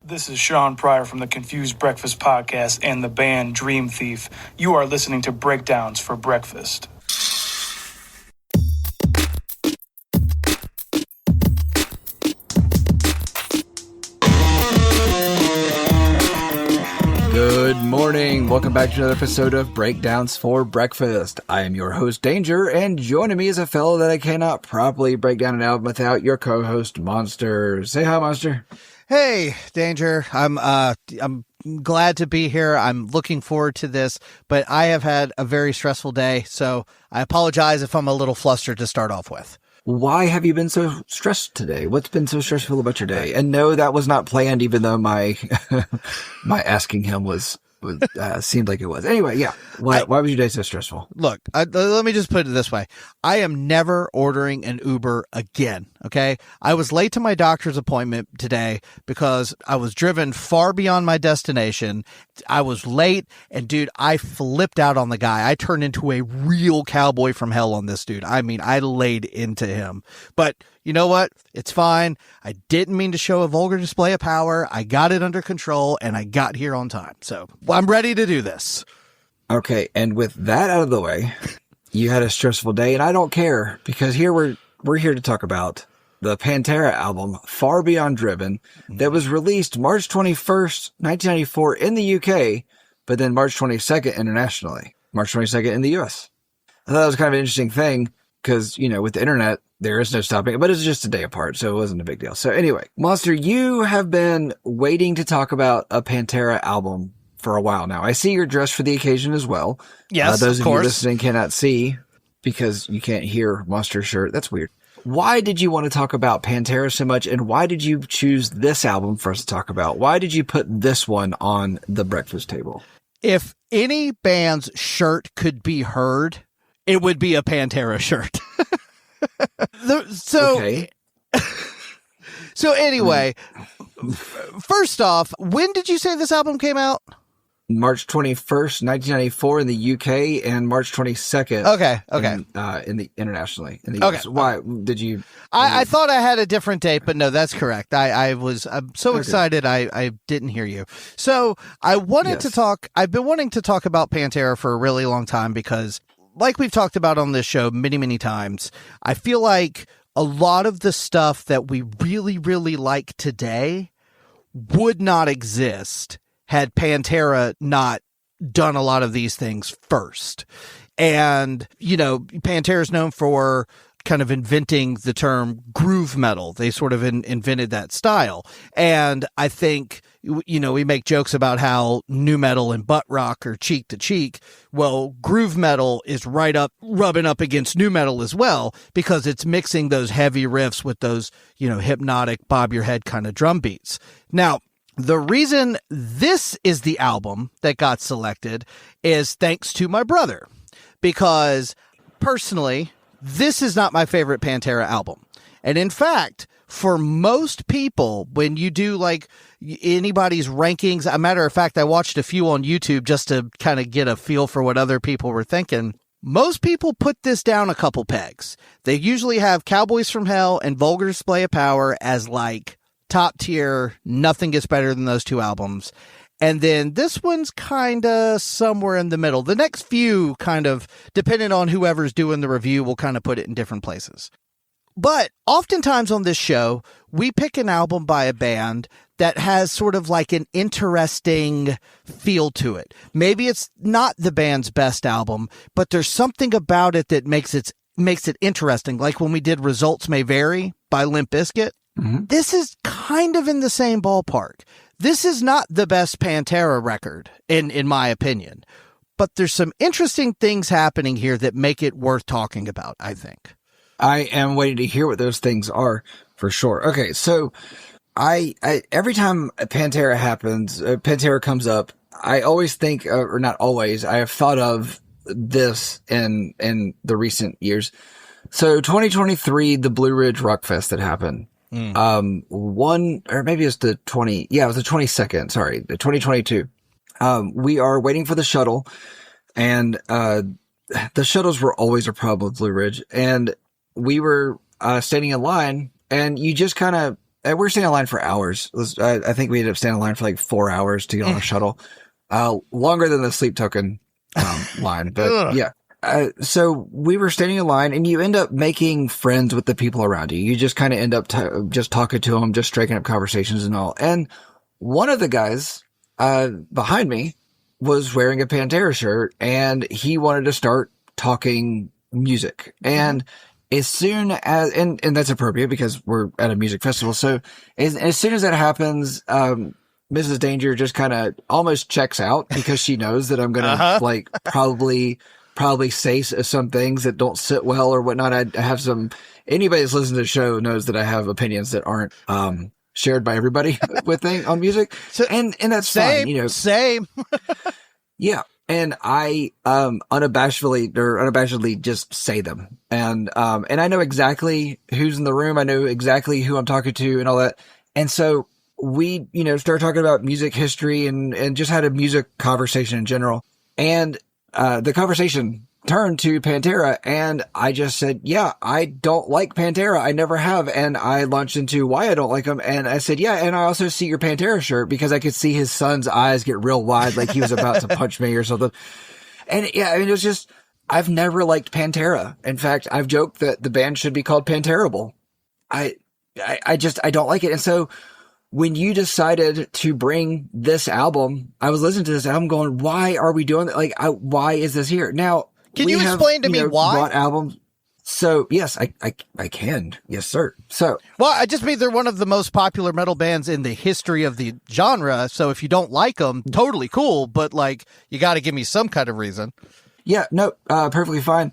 This is Sean Pryor from the Confused Breakfast Podcast and the band Dream Thief. You are listening to Breakdowns for Breakfast. Good morning. Welcome back to another episode of Breakdowns for Breakfast. I am your host, Danger, and joining me is a fellow that I cannot properly break down an album without, your co-host, Monster. Say hi, Monster. Hey, Danger. I'm glad to be here. I'm looking forward to this, but I have had a very stressful day, so I apologize if I'm a little flustered to start off with. Why have you been so stressed today? What's been so stressful about your day? And no, that was not planned, even though my my asking him was seemed like it was. Anyway, yeah. Why was your day so stressful? Look, let me just put it this way. I am never ordering an Uber again, okay? I was late to my doctor's appointment today because I was driven far beyond my destination. I was late, and dude, I flipped out on the guy. I turned into a real cowboy from hell on this dude. I mean, I laid into him. But you know what? It's fine. I didn't mean to show a vulgar display of power. I got it under control, and I got here on time. So I'm ready to do this. Okay, and with that out of the way, you had a stressful day, and I don't care, because here we're here to talk about the Pantera album, Far Beyond Driven, that was released March 21st, 1994 in the UK, but then March 22nd internationally, March 22nd in the US. I thought that was kind of an interesting thing, because, you know, with the internet, there is no stopping it, but it's just a day apart, so it wasn't a big deal. So anyway, Monster, you have been waiting to talk about a Pantera album for a while now. I see you're dressed for the occasion as well. Yes, those of you course. listening cannot see because you can't hear Monster's shirt. That's weird. Why did you want to talk about Pantera so much, and why did you choose this album for us to talk about? Why did you put this one on the breakfast table? If any band's shirt could be heard, it would be a Pantera shirt. Okay. So anyway, first off, when did you say this album came out? March 21st, 1994 in the UK, and March 22nd. Okay. In the internationally in the US. Okay. Why did you? I thought I had a different date, but no, that's correct. I'm so excited. I didn't hear you. So I wanted to talk. I've been wanting to talk about Pantera for a really long time because, like we've talked about on this show many, many times, I feel like a lot of the stuff that we really, really like today would not exist had Pantera not done a lot of these things first. And, you know, Pantera is known for kind of inventing the term groove metal. They sort of invented that style. And I think, you know, we make jokes about how nu metal and butt rock are cheek to cheek. Well, groove metal is rubbing up against nu metal as well, because it's mixing those heavy riffs with those, you know, hypnotic bob your head kind of drum beats. Now, the reason this is the album that got selected is thanks to my brother, because personally, this is not my favorite Pantera album. And in fact, for most people, when you do like anybody's rankings, a matter of fact, I watched a few on YouTube just to kind of get a feel for what other people were thinking. Most people put this down a couple pegs. They usually have Cowboys from Hell and Vulgar Display of Power as like top tier. Nothing gets better than those two albums. And then this one's kind of somewhere in the middle. The next few kind of, depending on whoever's doing the review, will kind of put it in different places. But oftentimes on this show, we pick an album by a band that has sort of like an interesting feel to it. Maybe it's not the band's best album, but there's something about it that makes it interesting. Like when we did Results May Vary by Limp Bizkit. Mm-hmm. This is kind of in the same ballpark. This is not the best Pantera record, in my opinion. But there's some interesting things happening here that make it worth talking about, I think. I am waiting to hear what those things are, for sure. Okay, so I every time Pantera comes up, I always think, or not always, I have thought of this in the recent years. So 2023, the Blue Ridge Rock Fest that happened. Or maybe it's the 22nd. Sorry, the 2022. We are waiting for the shuttle, and the shuttles were always a problem with Blue Ridge. And we were standing in line, and you just kind of we were standing in line for hours. I think we ended up standing in line for like 4 hours to get on a shuttle. Longer than the sleep token line, but yeah. So we were standing in line, and you end up making friends with the people around you. You just kind of end up just talking to them, just striking up conversations and all. And one of the guys behind me was wearing a Pantera shirt, and he wanted to start talking music. And as soon as, and that's appropriate because we're at a music festival. So as soon as that happens, Mrs. Danger just kind of almost checks out because she knows that I'm going to like probably say some things that don't sit well or whatnot. I have anybody that's listened to the show knows that I have opinions that aren't, shared by everybody on music. So, and that's fine, you know. Same. Yeah. And I, unabashedly just say them. And I know exactly who's in the room. I know exactly who I'm talking to and all that. And so we, you know, started talking about music history and just had a music conversation in general. And, the conversation turned to Pantera, and I just said, yeah, I don't like Pantera. I never have. And I launched into why I don't like him. And I said, yeah, and I also see your Pantera shirt because I could see his son's eyes get real wide, like he was about to punch me or something. And yeah, I mean, it was just, I've never liked Pantera. In fact, I've joked that the band should be called Panterable. I don't like it. And so when you decided to bring this album, I was listening to this album going, why are we doing that? Like, why is this here? Now, can you explain to me why? Brought albums. So yes, I can. Yes, sir. So, well, I just mean they're one of the most popular metal bands in the history of the genre. So if you don't like them, totally cool. But like, you got to give me some kind of reason. Yeah, no, perfectly fine.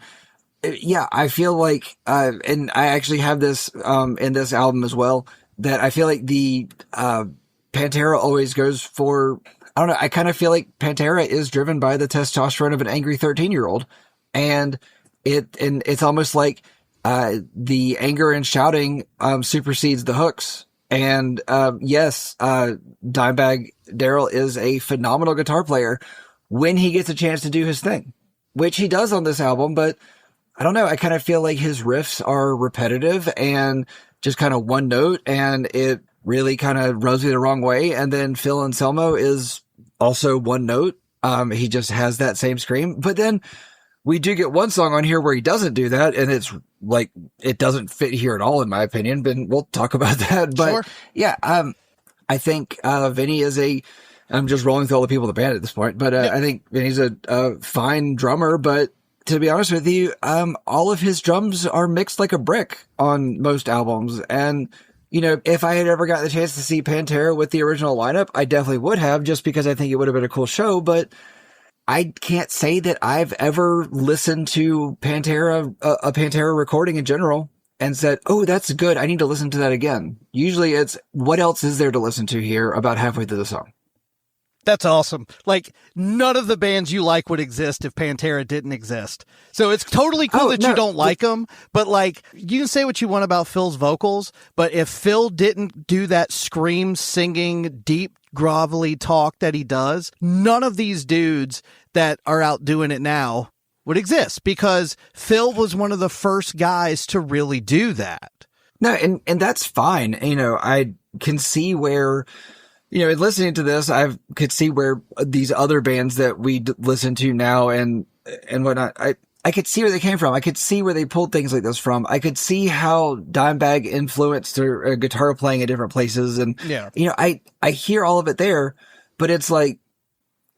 Yeah, I feel like, and I actually have this, in this album as well, that I feel like the, Pantera always goes for, I don't know, I kind of feel like Pantera is driven by the testosterone of an angry 13-year-old. And it's almost like, the anger and shouting, supersedes the hooks. And, yes, Dimebag Darrell is a phenomenal guitar player when he gets a chance to do his thing, which he does on this album. But I don't know, I kind of feel like his riffs are repetitive and just kind of one note, and it really kind of rubs me the wrong way. And then Phil Anselmo is also one note. He just has that same scream. But then we do get one song on here where he doesn't do that, and it's like, it doesn't fit here at all, in my opinion, but we'll talk about that. But sure. Yeah, I think, Vinny is I'm just rolling through all the people in the band at this point, but, I think Vinny's a fine drummer, but to be honest with you, all of his drums are mixed like a brick on most albums. And, you know, if I had ever got the chance to see Pantera with the original lineup, I definitely would have, just because I think it would have been a cool show. But I can't say that I've ever listened to Pantera, a Pantera recording in general, and said, oh, that's good, I need to listen to that again. Usually it's, what else is there to listen to here about halfway through the song? That's awesome. Like, none of the bands you like would exist if Pantera didn't exist. So it's totally cool that you don't like them, but like, you can say what you want about Phil's vocals, but if Phil didn't do that scream, singing, deep, grovelly talk that he does, none of these dudes that are out doing it now would exist, because Phil was one of the first guys to really do that. No, and that's fine. You know, I can see where, you know, listening to this, I could see where these other bands that we listen to now and whatnot, I could see where they came from. I could see where they pulled things like this from. I could see how Dimebag influenced their guitar playing at different places. And, yeah, you know, I hear all of it there, but it's like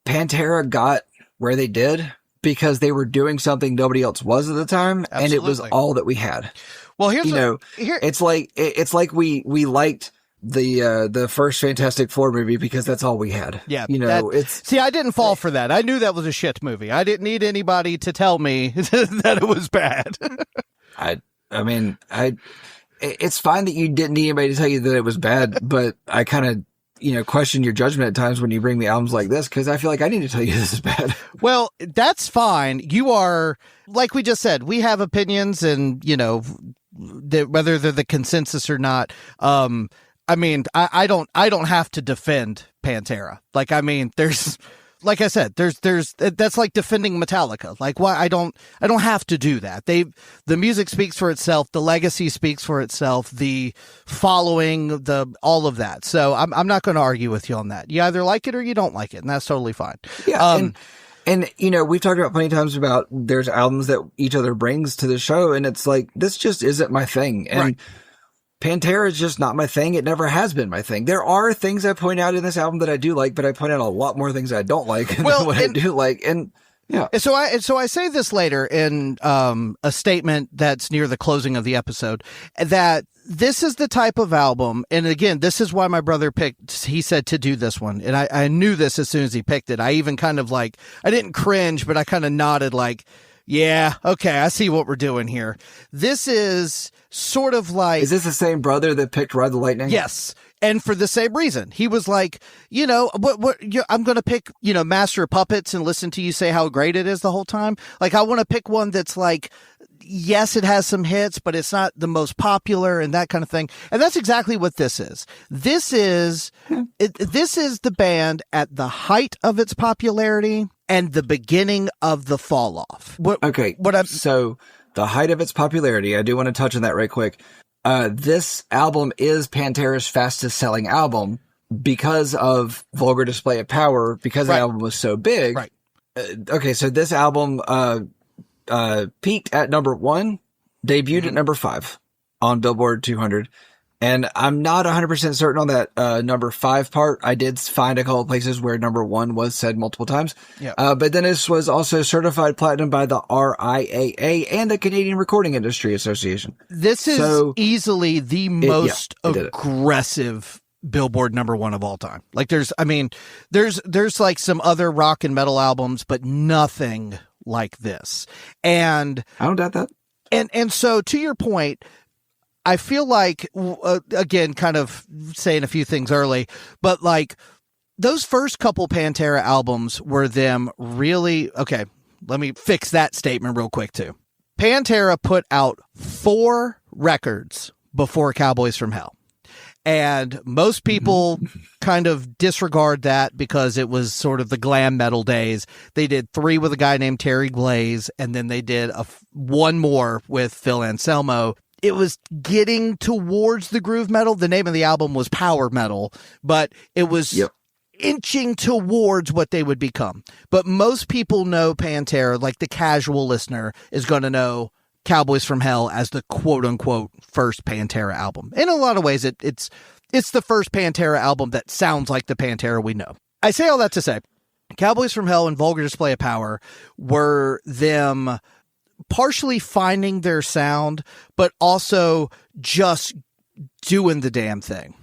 Pantera got where they did because they were doing something nobody else was at the time. Absolutely. And it was all that we had. Well, it's like we liked the first Fantastic Four movie because that's all we had. Yeah. You know, I didn't fall for that. I knew that was a shit movie. I didn't need anybody to tell me that it was bad. I mean, it's fine that you didn't need anybody to tell you that it was bad, but I kind of, you know, question your judgment at times when you bring me albums like this, because I feel like I need to tell you this is bad. Well, that's fine. You are, like we just said, we have opinions, and, you know, whether they're the consensus or not. I mean, I don't have to defend Pantera. Like, I mean, there's like I said, that's like defending Metallica. Like, why I don't have to do that. The music speaks for itself. The legacy speaks for itself. The following, all of that. So I'm not going to argue with you on that. You either like it or you don't like it, and that's totally fine. Yeah. And, you know, we've talked about plenty of times about there's albums that each other brings to the show, and it's like, this just isn't my thing. And right. Pantera is just not my thing. It never has been my thing. There are things I point out in this album that I do like, but I point out a lot more things I don't like than what I do like. And yeah. So I say this later in a statement that's near the closing of the episode, that this is the type of album, and again, this is why my brother picked, he said to do this one, and I knew this as soon as he picked it. I even kind of like, I didn't cringe, but I kind of nodded like, yeah, okay, I see what we're doing here. This is sort of like... Is this the same brother that picked Ride the Lightning? Yes. And for the same reason. He was like, you know, I'm going to pick, you know, Master of Puppets and listen to you say how great it is the whole time. Like, I want to pick one that's like, yes, it has some hits, but it's not the most popular and that kind of thing. And that's exactly what this is. This is the band at the height of its popularity and the beginning of the fall off. So the height of its popularity, I do want to touch on that right quick. This album is Pantera's fastest selling album because of Vulgar Display of Power, because the album was so big. Right. So this album peaked at number 1, debuted at number 5 on Billboard 200. And I'm not 100% certain on that number 5 part. I did find a couple of places where number 1 was said multiple times. Yeah. But then this was also certified platinum by the RIAA and the Canadian Recording Industry Association. This is easily the most aggressive Billboard number 1 of all time. Like there's like some other rock and metal albums, but nothing like this. And I don't doubt that. And so to your point, I feel like, again, kind of saying a few things early, but like those first couple Pantera albums were them really, okay, let me fix that statement real quick too. Pantera put out 4 records before Cowboys from Hell. And most people kind of disregard that because it was sort of the glam metal days. They did 3 with a guy named Terry Glaze, and then they did one more with Phil Anselmo. It was getting towards the groove metal. The name of the album was Power Metal, but it was inching towards what they would become. But most people know Pantera, like the casual listener is going to know Cowboys from Hell as the quote-unquote first Pantera album. In a lot of ways, it's the first Pantera album that sounds like the Pantera we know. I say all that to say, Cowboys from Hell and Vulgar Display of Power were them partially finding their sound, but also just doing the damn thing.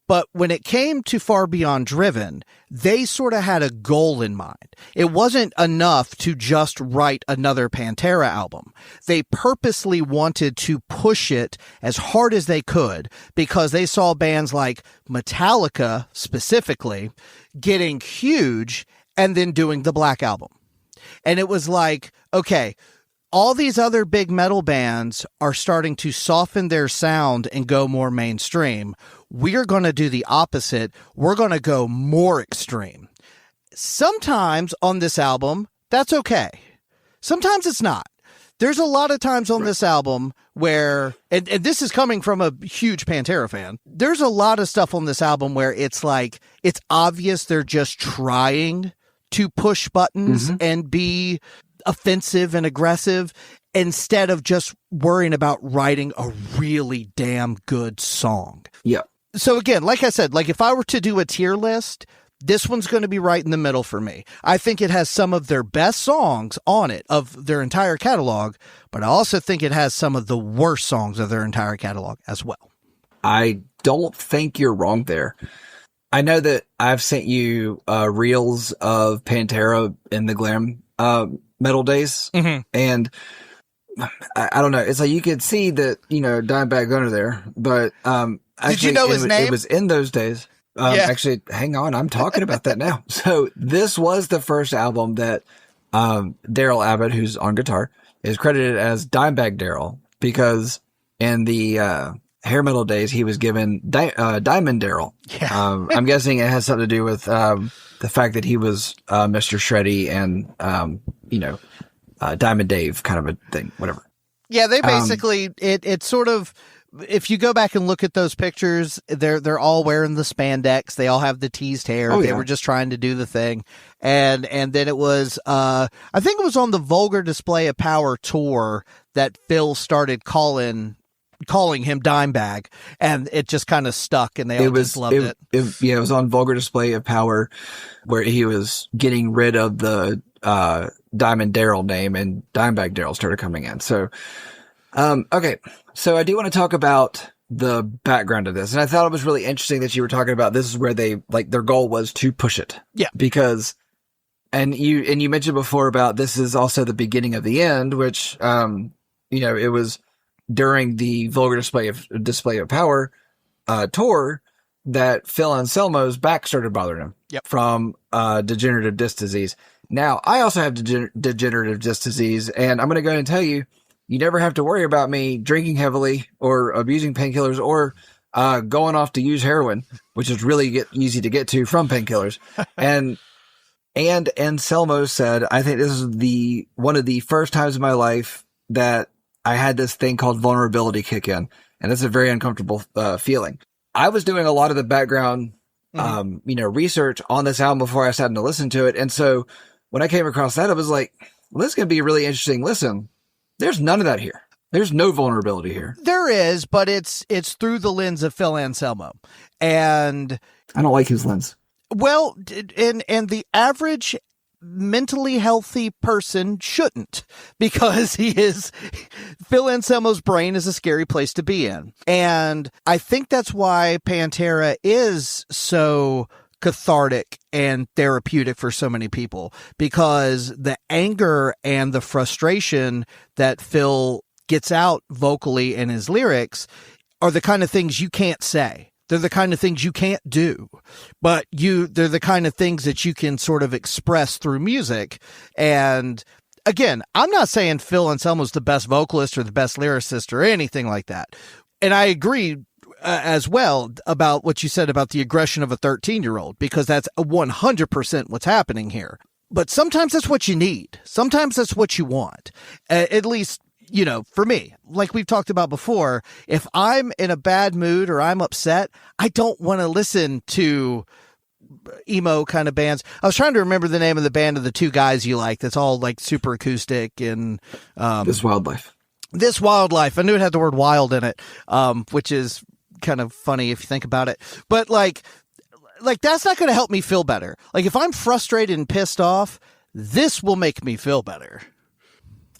But when it came to Far Beyond Driven, they sort of had a goal in mind. It wasn't enough to just write another Pantera album. They purposely wanted to push it as hard as they could because they saw bands like Metallica specifically getting huge and then doing the Black Album. And it was like, okay, all these other big metal bands are starting to soften their sound and go more mainstream. We're going to do the opposite. We're going to go more extreme. Sometimes on this album, that's okay. Sometimes it's not. There's a lot of times on this album where, and this is coming from a huge Pantera fan, there's a lot of stuff on this album where it's like, it's obvious they're just trying to push buttons and be offensive and aggressive instead of just worrying about writing a really damn good song. Yeah. So again, like I said, like if I were to do a tier list, this one's going to be right in the middle for me. I think it has some of their best songs on it of their entire catalog, but I also think it has some of the worst songs of their entire catalog as well. I don't think you're wrong there. I know that I've sent you reels of Pantera in the glam metal days. And I don't know. It's like you could see that, you know, Dimebag Gunner there, but did you know his name? It was in those days. Actually, hang on. I'm talking about that now. So this was the first album that Daryl Abbott, who's on guitar, is credited as Dimebag Daryl because in the hair metal days, he was given Diamond Daryl. Yeah. I'm guessing it has something to do with the the fact that he was Mr. Shreddy and Diamond Dave kind of a thing, whatever. Yeah, they basically it sort of, if you go back and look at those pictures, they're all wearing the spandex. They all have the teased hair. Oh, they yeah. were just trying to do the thing. And then it was I think it was on the Vulgar Display of Power tour that Phil started calling him Dimebag, and it just kind of stuck, and they all just loved it. It was on Vulgar Display of Power where he was getting rid of the Diamond Daryl name, and Dimebag Daryl started coming in. So okay. So I do want to talk about the background of this. And I thought it was really interesting that you were talking about this is where they, like, their goal was to push it. Yeah. Because, and you mentioned before about this is also the beginning of the end, which, it was during the Vulgar Display of Power, tour that Phil Anselmo's back started bothering him. Yep. From, degenerative disc disease. Now, I also have degenerative disc disease, and I'm going to go ahead and tell you, you never have to worry about me drinking heavily or abusing painkillers or going off to use heroin, which is really easy to get to from painkillers. And Anselmo said, I think this is one of the first times in my life that I had this thing called vulnerability kick in. And it's a very uncomfortable feeling. I was doing a lot of the background, research on this album before I sat down to listen to it. And so when I came across that, I was like, well, this is going to be a really interesting listen. There's none of that here. There's no vulnerability here. There is, but it's through the lens of Phil Anselmo. And I don't like his lens. Well, and the average mentally healthy person shouldn't, because Phil Anselmo's brain is a scary place to be in. And I think that's why Pantera is so cathartic and therapeutic for so many people, because the anger and the frustration that Phil gets out vocally in his lyrics are the kind of things you can't say. They're the kind of things you can't do, but they're the kind of things that you can sort of express through music. And again, I'm not saying Phil Anselmo's the best vocalist or the best lyricist or anything like that. And I agree as well about what you said about the aggression of a 13-year-old, because that's 100% what's happening here. But sometimes that's what you need. Sometimes that's what you want. At least, for me, like we've talked about before, if I'm in a bad mood or I'm upset, I don't want to listen to emo kind of bands. I was trying to remember the name of the band of the two guys you like that's all like super acoustic and This Wildlife. I knew it had the word wild in it, which is kind of funny if you think about it. But like that's not going to help me feel better. Like if I'm frustrated and pissed off, this will make me feel better.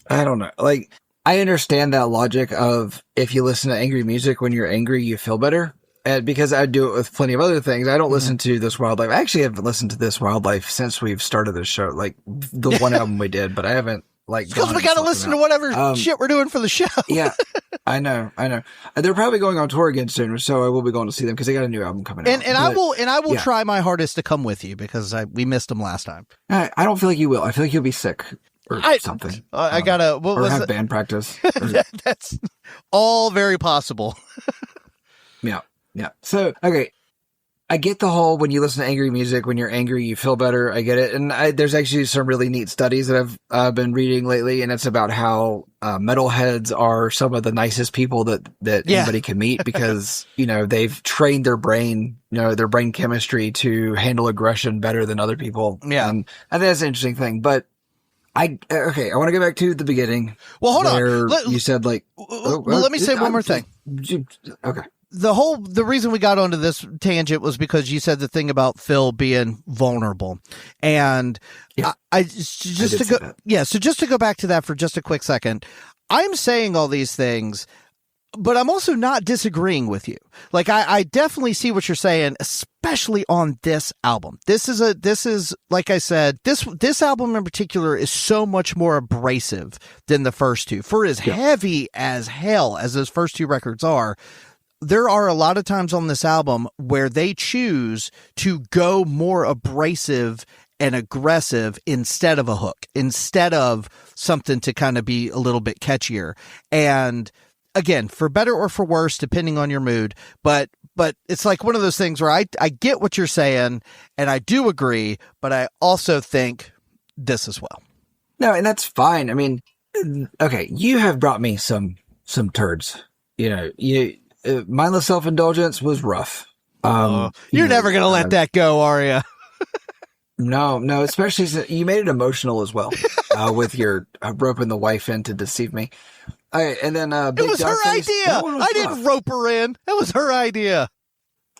I don't know. Like, I understand that logic of if you listen to angry music when you're angry, you feel better. And because I do it with plenty of other things, I don't listen to This Wildlife. I actually haven't listened to This Wildlife since we've started this show, like the one album we did, but I haven't because we got to listen to whatever shit we're doing for the show. Yeah, I know. They're probably going on tour again soon, so I will be going to see them because they got a new album coming out. And I will try my hardest to come with you because we missed them last time. I don't feel like you will. I feel like you'll be sick or something. I gotta have band practice. That's all very possible. Yeah. So okay. I get the whole when you listen to angry music, when you're angry, you feel better. I get it. And there's actually some really neat studies that I've been reading lately, and it's about how metalheads are some of the nicest people that anybody can meet because, they've trained their brain, their brain chemistry to handle aggression better than other people. Yeah. And I think that's an interesting thing. But I want to go back to the beginning. Well, hold on. You said like... let me say one more thing. Okay. The reason we got onto this tangent was because you said the thing about Phil being vulnerable, and just to go back to that for just a quick second, I'm saying all these things, but I'm also not disagreeing with you. Like I definitely see what you're saying, especially on this album. This is like I said, this album in particular is so much more abrasive than the first two. For as heavy as hell as those first two records are, there are a lot of times on this album where they choose to go more abrasive and aggressive instead of a hook, instead of something to kind of be a little bit catchier. And again, for better or for worse, depending on your mood. But it's like one of those things where I get what you're saying, and I do agree, but I also think this as well. No, and that's fine. I mean, okay, you have brought me some turds. Mindless self-indulgence was rough. You're never going to let that go, are you? No, especially since you made it emotional as well, with your roping the wife in to deceive me. And then it was her idea. I didn't rope her in. That was her idea.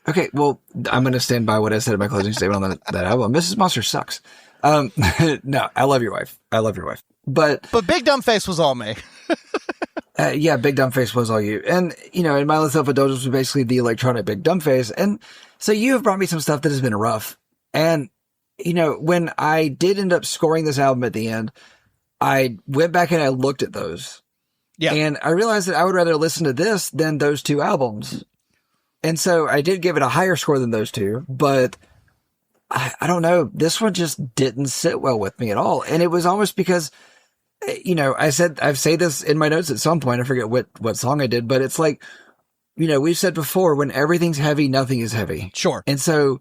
Okay, well, I'm going to stand by what I said in my closing statement on that album. Mrs. Monster sucks. No, I love your wife. But Big Dumb Face was all me. Yeah, Big Dumb Face was all you. And, and Mindless Self-Indulgence was basically the electronic Big Dumb Face. And so you have brought me some stuff that has been rough. And, when I did end up scoring this album at the end, I went back and I looked at those. Yeah. And I realized that I would rather listen to this than those two albums. And so I did give it a higher score than those two, but I don't know. This one just didn't sit well with me at all. And it was almost because, I've said this in my notes at some point. I forget what song I did, but it's like, we've said before, when everything's heavy, nothing is heavy. Sure. And so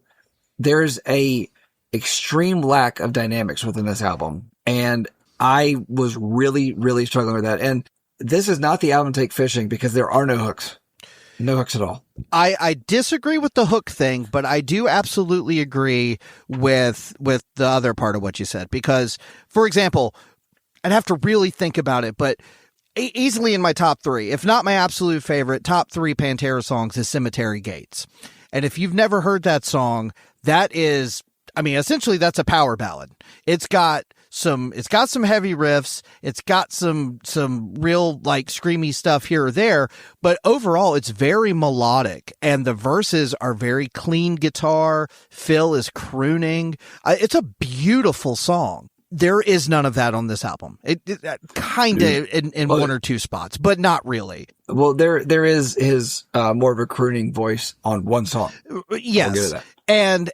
there's a extreme lack of dynamics within this album. And I was really, really struggling with that. And this is not the album Take Fishing because there are no hooks. No hooks at all. I disagree with the hook thing, but I do absolutely agree with the other part of what you said. Because, for example, I'd have to really think about it, but easily in my top three, if not my absolute favorite, top three Pantera songs is Cemetery Gates. And if you've never heard that song, that is, essentially that's a power ballad. It's got some heavy riffs. It's got some real like screamy stuff here or there, but overall it's very melodic and the verses are very clean guitar. Phil is crooning. It's a beautiful song. There is none of that on this album. It kind of in one or two spots, but not really. Well, there is his more of a crooning voice on one song. Yes. I'll give it that. And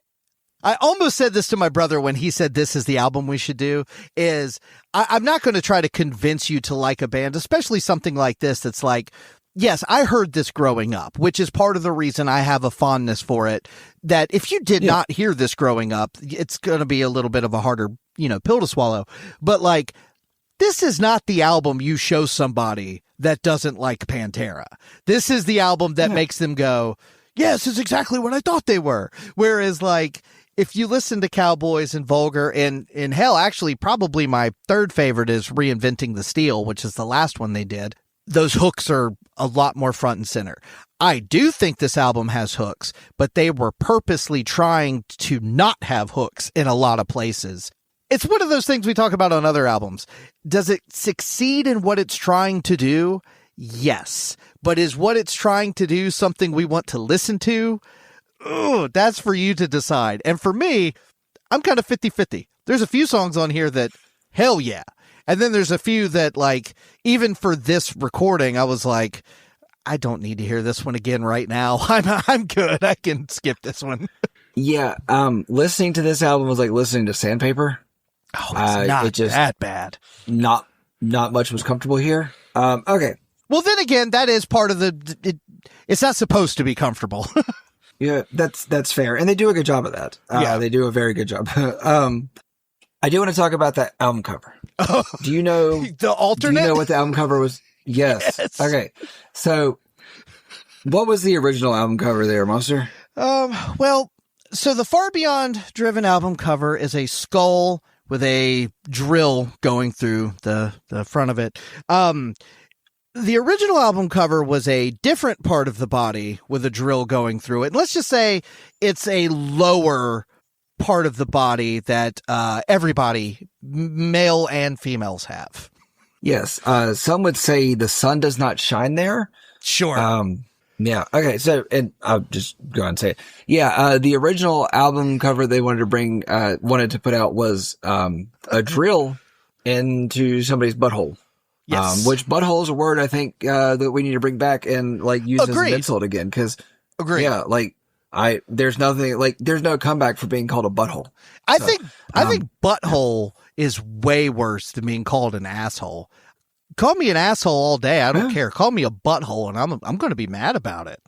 I almost said this to my brother when he said this is the album we should do, is I'm not going to try to convince you to like a band, especially something like this that's like, yes, I heard this growing up, which is part of the reason I have a fondness for it, that if you did not hear this growing up, it's going to be a little bit of a harder, pill to swallow. But like, this is not the album you show somebody that doesn't like Pantera. This is the album that makes them go, yes, it's exactly what I thought they were. Whereas like, if you listen to Cowboys and Vulgar and hell, actually probably my third favorite is Reinventing the Steel, which is the last one they did. Those hooks are a lot more front and center. I do think this album has hooks, but they were purposely trying to not have hooks in a lot of places. It's one of those things we talk about on other albums. Does it succeed in what it's trying to do? Yes. But is what it's trying to do something we want to listen to? Ooh, that's for you to decide. And for me, I'm kind of 50-50. There's a few songs on here that, hell yeah. And then there's a few that, like, even for this recording, I was like, I don't need to hear this one again right now. I'm good. I can skip this one. Yeah. Listening to this album was like listening to Sandpaper. Oh, it's not that bad. Not much was comfortable here. Okay. Well, then again, that is part of it's not supposed to be comfortable. Yeah, that's fair. And they do a good job of that. They do a very good job. I do want to talk about that album cover. Oh, do you know the alternate? Do you know what the album cover was? Yes. Okay. So what was the original album cover there, Monster? Well, so the Far Beyond Driven album cover is a skull with a drill going through the front of it. The original album cover was a different part of the body with a drill going through it. And let's just say it's a lower part of the body that everybody, male and females, have. Yes. Some would say the sun does not shine there. Sure. Yeah. Okay. So, and I'll just go ahead and say it. Yeah. The original album cover they wanted to put out was a drill into somebody's butthole. Yes. Which butthole is a word I think that we need to bring back and like use as an insult again. Because yeah, like there's no comeback for being called a butthole. I think butthole is way worse than being called an asshole. Call me an asshole all day. I don't care. Call me a butthole, and I'm going to be mad about it.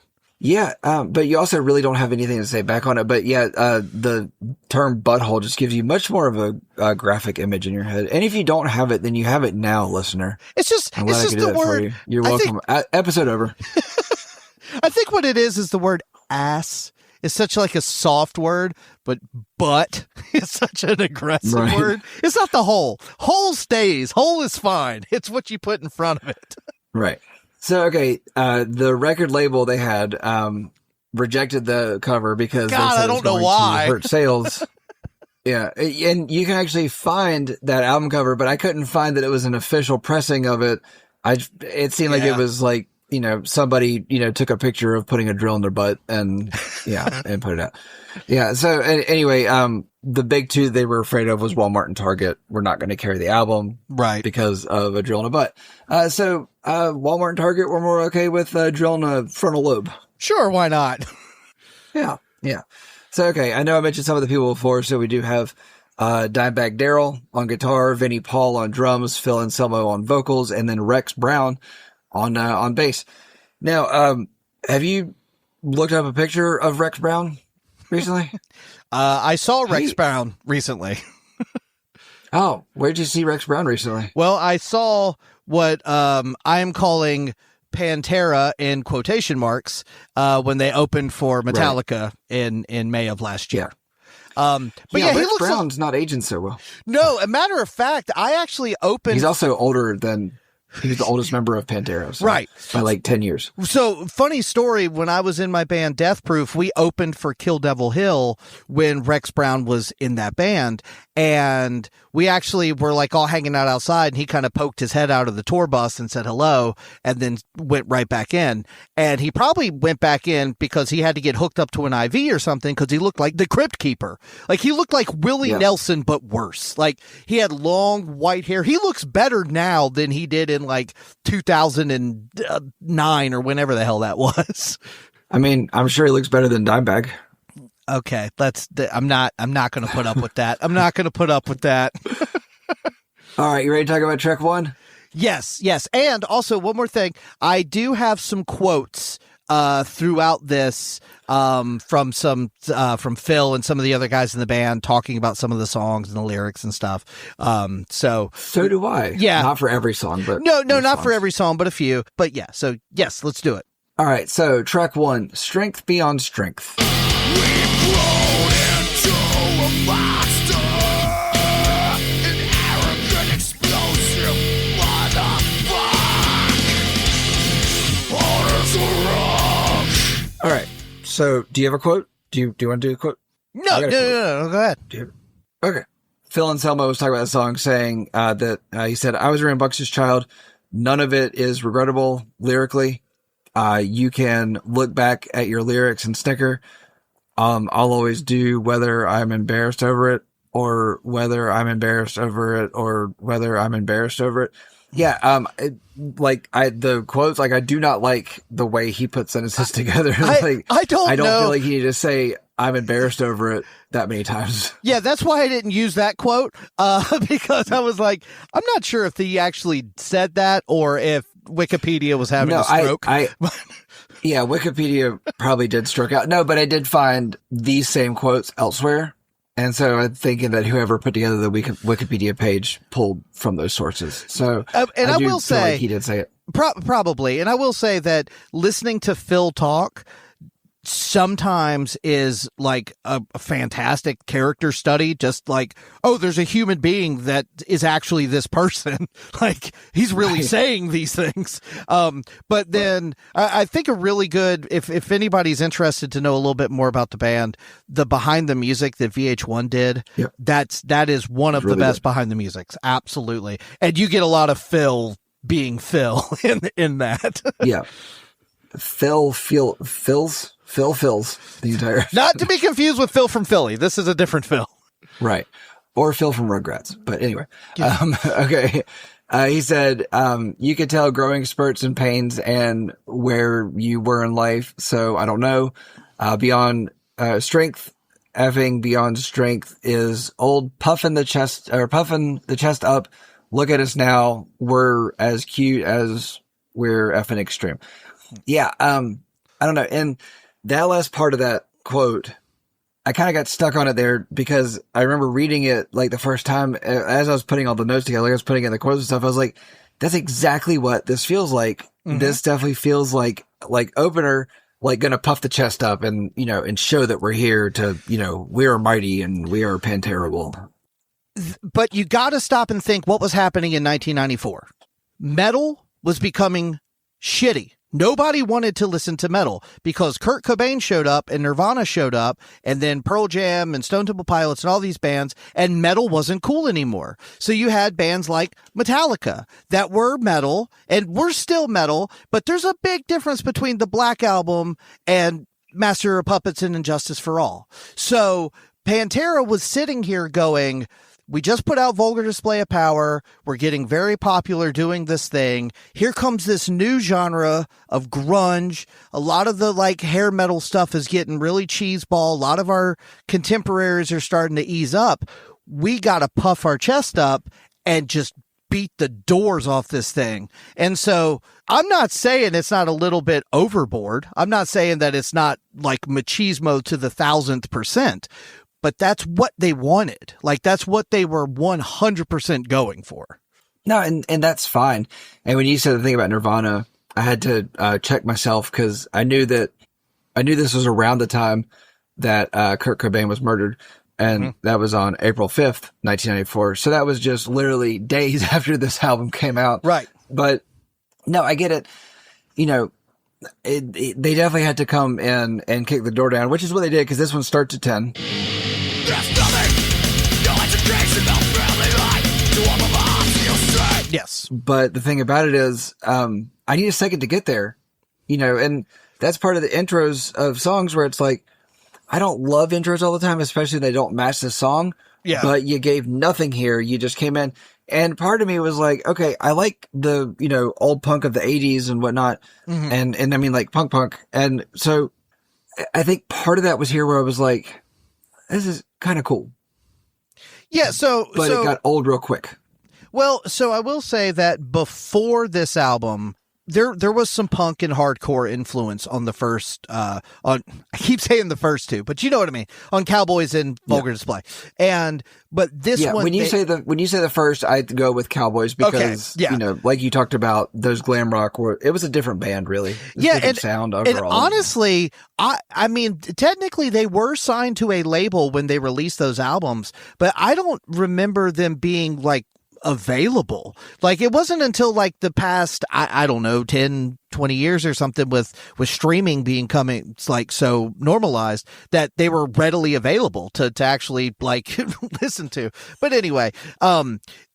Yeah, but you also really don't have anything to say back on it. But yeah, the term butthole just gives you much more of a graphic image in your head. And if you don't have it, then you have it now, listener. It's just the word. You. You're welcome. Episode over. I think what it is the word ass is such like a soft word, but butt is such an aggressive word. It's not the hole. Hole stays. Hole is fine. It's what you put in front of it. Right. So, okay, the record label they had rejected the cover because I don't know why. Hurt sales. Yeah, and you can actually find that album cover, but I couldn't find that it was an official pressing of it. It seemed like it was like, somebody, took a picture of putting a drill in their butt and and put it out. Yeah. So anyway, the big two they were afraid of was Walmart and Target. We're not going to carry the album. Right. Because of a drill in a butt. So Walmart and Target were more okay with drill in a frontal lobe. Sure. Why not? Yeah. Yeah. So, okay. I know I mentioned some of the people before. So we do have Dimebag Darrell on guitar, Vinnie Paul on drums, Phil Anselmo on vocals, and then Rex Brown on bass. Now, have you looked up a picture of Rex Brown recently? I saw Rex Brown recently. Oh, where'd you see Rex Brown recently? Well, I saw what I'm calling Pantera in quotation marks when they opened for Metallica in May of last year. But Rex he looks Brown's not aging so well. No, a matter of fact, I actually opened. He's also older than. He's the oldest member of Pantera. So right. By like 10 years. So, funny story, when I was in my band Death Proof, we opened for Kill Devil Hill when Rex Brown was in that band. And we actually were like all hanging out outside, and he kind of poked his head out of the tour bus and said hello, and then went right back in. And he probably went back in because he had to get hooked up to an IV or something, because he looked like the Crypt Keeper. Like, he looked like Willie Nelson, but worse. Like, he had long white hair. He looks better now than he did in like 2009 or whenever the hell that was. I mean, I'm sure he looks better than Dimebag. Okay, I'm not going to put up with that. I'm not going to put up with that. All right, you ready to talk about track one? Yes. And also one more thing. I do have some quotes throughout this from Phil and some of the other guys in the band talking about some of the songs and the lyrics and stuff. So do I. Yeah. Not for every song, but no, not for every song, but a few. But yeah, so yes, let's do it. All right, so track one, Strength Beyond Strength. All right. So, do you have a quote? Do you want to do a quote? No, go ahead. Okay. Phil Anselmo was talking about the song, saying that he said, "I was a rambunctious child. None of it is regrettable lyrically. You can look back at your lyrics and snicker. I'll always do, whether I'm embarrassed over it or whether I'm embarrassed over it or whether I'm embarrassed over it." Yeah. The quotes, like, I do not like the way he puts sentences together. I don't feel like he needed to say, "I'm embarrassed over it," that many times. Yeah, that's why I didn't use that quote, because I was like, I'm not sure if he actually said that or if Wikipedia was having a stroke. Yeah, Wikipedia probably did stroke out. No, but I did find these same quotes elsewhere. And so I'm thinking that whoever put together the Wikipedia page pulled from those sources. So, and I will say, like he did say it. Probably. And I will say that listening to Phil talk sometimes is like a fantastic character study. Just like, oh, there's a human being that is actually this person. Like, he's really saying these things. But then I think a really good, if anybody's interested to know a little bit more about the band, the behind the music that VH1 did, that is one of the best behind the musics. Absolutely. And you get a lot of Phil being Phil in that. Yeah. Phil fills the entire. Not to be confused with Phil from Philly. This is a different Phil. Right. Or Phil from Rugrats. But anyway. Okay. He said, you could tell growing spurts and pains and where you were in life. So I don't know. Beyond strength, effing beyond strength is old puffing the chest up look at us now. We're as cute as we're effing extreme. Yeah. I don't know. And that last part of that quote, I kind of got stuck on it there because I remember reading it like the first time as I was putting all the notes together, like I was putting in the quotes and stuff. I was like, that's exactly what this feels like. Mm-hmm. This definitely feels like opener, like gonna puff the chest up and, you know, and show that we're here to, you know, we are mighty and we are Panterable. But you got to stop and think what was happening in 1994. Metal was becoming shitty. Nobody wanted to listen to metal because Kurt Cobain showed up and Nirvana showed up and then Pearl Jam and Stone Temple Pilots and all these bands, and metal wasn't cool anymore. So you had bands like Metallica that were metal and were still metal, but there's a big difference between the Black Album and Master of Puppets and Injustice for All. So Pantera was sitting here going, we just put out Vulgar Display of Power. We're getting very popular doing this thing. Here comes this new genre of grunge. A lot of the like hair metal stuff is getting really cheeseball. A lot of our contemporaries are starting to ease up. We got to puff our chest up and just beat the doors off this thing. And so I'm not saying it's not a little bit overboard. I'm not saying that it's not like machismo to the 1000%. But that's what they wanted. Like, that's what they were 100% going for. No, and that's fine. And when you said the thing about Nirvana, I had to check myself because I knew this was around the time that Kurt Cobain was murdered. And that was on April 5th, 1994. So that was just literally days after this album came out. Right. But no, I get it. You know, they definitely had to come in and kick the door down, which is what they did because this one starts at 10. Yes. But the thing about it is, I need a second to get there, you know, and that's part of the intros of songs where it's like, I don't love intros all the time, especially if they don't match the song. Yeah. But you gave nothing here. You just came in. And part of me was like, okay, I like the, you know, old punk of the 80s and whatnot. Mm-hmm. And I mean like punk. And so I think part of that was here where I was like, this is kind of cool. Yeah. But it got old real quick. Well, so I will say that before this album, there was some punk and hardcore influence on the first, I keep saying the first two, but you know what I mean, on Cowboys and Vulgar Display. But this one. When you say the first, I go with Cowboys because, you know, like you talked about those glam rock, it was a different band, really. Different sound overall. And honestly, I mean, technically they were signed to a label when they released those albums, but I don't remember them being like available. Like it wasn't until like the past, I don't know, 10, 20 years or something with streaming becoming like so normalized that they were readily available to actually like listen to. But anyway,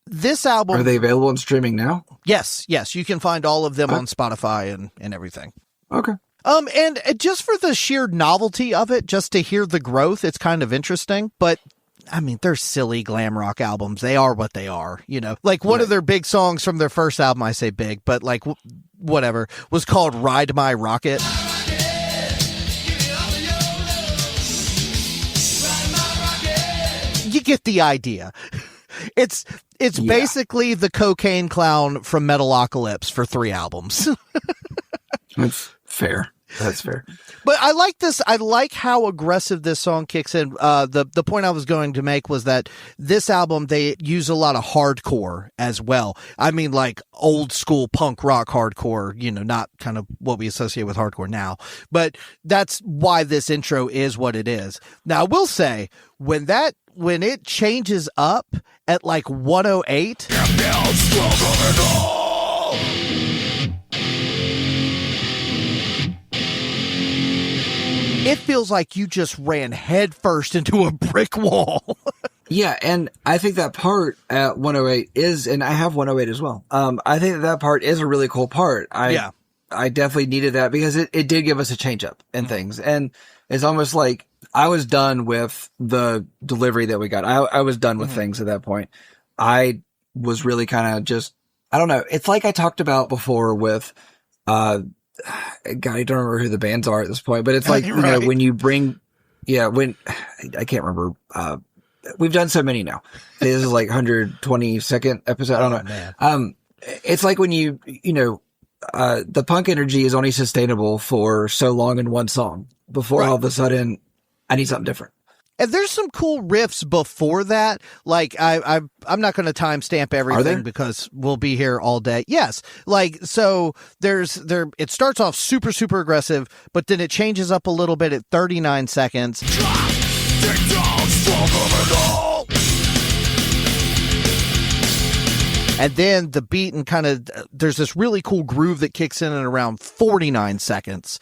this album. Are they available in streaming now? Yes. You can find all of them on Spotify and everything. Okay. And just for the sheer novelty of it, just to hear the growth, it's kind of interesting, but I mean, they're silly glam rock albums. They are what they are, you know, like one of their big songs from their first album, I say big, but like whatever, was called Ride My Rocket. You get the idea. It's basically the Cocaine Clown from Metalocalypse for 3 albums. That's fair. That's fair. But I like this. I like how aggressive this song kicks in. The point I was going to make was that this album, they use a lot of hardcore as well. I mean, like old school punk rock hardcore, you know, not kind of what we associate with hardcore now. But that's why this intro is what it is. Now, I will say, when it changes up at like 108. It feels like you just ran headfirst into a brick wall. Yeah, and I think that part at 108 is, and I have 108 as well. I think that part is a really cool part. I definitely needed that because it did give us a change up in things. And it's almost like I was done with the delivery that we got. I was done with things at that point. I was really kind of just, I don't know. It's like I talked about before with, God, I don't remember who the bands are at this point, but it's like, you know, when you bring, when I can't remember, we've done so many now. This is like 122nd episode. I don't know. Man. It's like when the punk energy is only sustainable for so long in one song before all of a sudden I need something different. And there's some cool riffs before that. Like I'm not going to timestamp everything because we'll be here all day. Yes. Like, so it starts off super, super aggressive, but then it changes up a little bit at 39 seconds. And then the beat and there's this really cool groove that kicks in at around 49 seconds.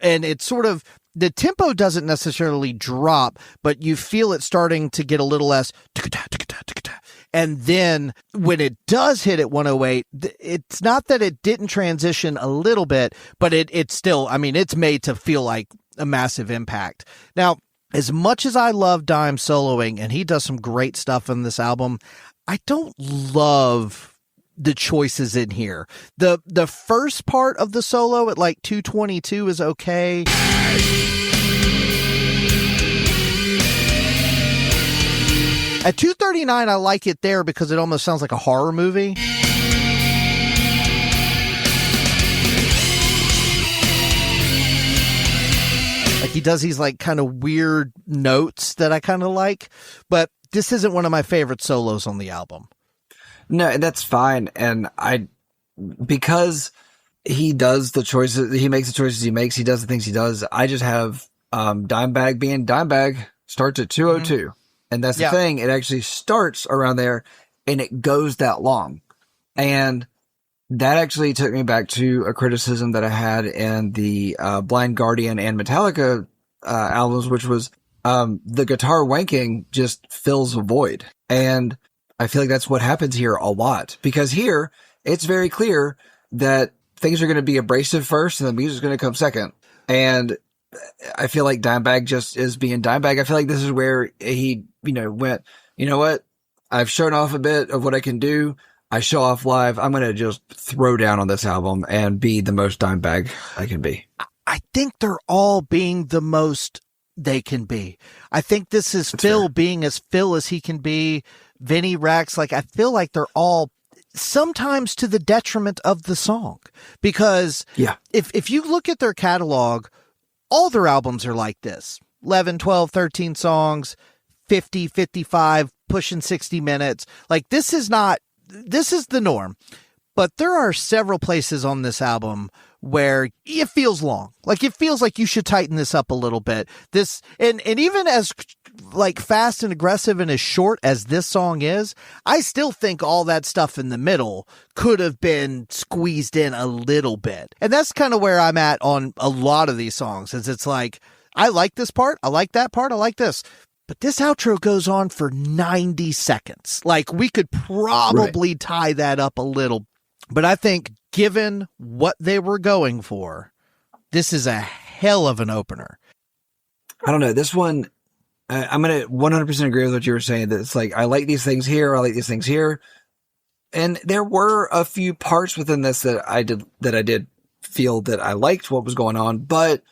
And it's sort of, the tempo doesn't necessarily drop, but you feel it starting to get a little less. And then when it does hit at 108, it's not that it didn't transition a little bit, but it's still, it's made to feel like a massive impact. Now, as much as I love Dime soloing, and he does some great stuff in this album, I don't love the choices in here. The first part of the solo at like 222 is okay. At 239, I like it there because it almost sounds like a horror movie. Like he does these like kind of weird notes that I kind of like, but this isn't one of my favorite solos on the album. No, that's fine. And because he does the choices, he makes the choices he makes, he does the things he does. I just have, Dimebag being Dimebag starts at 202. Mm-hmm. And that's the thing. It actually starts around there and it goes that long. And that actually took me back to a criticism that I had in the, Blind Guardian and Metallica, albums, which was, the guitar wanking just fills a void. And I feel like that's what happens here a lot, because here it's very clear that things are going to be abrasive first and the music's going to come second. And I feel like Dimebag just is being Dimebag. I feel like this is where he, went, you know what? I've shown off a bit of what I can do. I show off live. I'm going to just throw down on this album and be the most Dimebag I can be. I think they're all being the most they can be. I think this is That's Phil fair. Being as Phil as he can be. Vinny, Rex, like I feel like they're all sometimes to the detriment of the song, because if you look at their catalog, all their albums are like this: 11, 12, 13 songs, 50, 55, pushing 60 minutes. Like this is the norm. But there are several places on this album where it feels long. Like it feels like you should tighten this up a little bit. This, and even as like fast and aggressive and as short as this song is, I still think all that stuff in the middle could have been squeezed in a little bit. And that's kind of where I'm at on a lot of these songs, is it's like, I like this part. I like that part. I like this. But this outro goes on for 90 seconds. Like we could probably tie that up a little. But I think given what they were going for, this is a hell of an opener. I don't know. This one, I'm going to 100% agree with what you were saying. That it's like, I like these things here. I like these things here. And there were a few parts within this that I did feel that I liked what was going on, but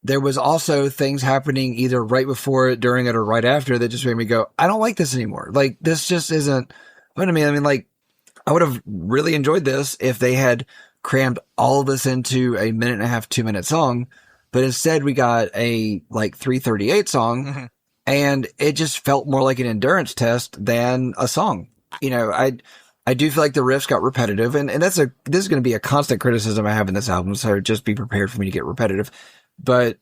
there was also things happening either right before it, during it, or right after that just made me go, I don't like this anymore. Like this just isn't what I mean. I mean, like I would have really enjoyed this if they had crammed all of this into a 1.5, 2 minute song, but instead we got a like 3:38 song and it just felt more like an endurance test than a song. I do feel like the riffs got repetitive, and this is going to be a constant criticism I have in this album. So just be prepared for me to get repetitive. But,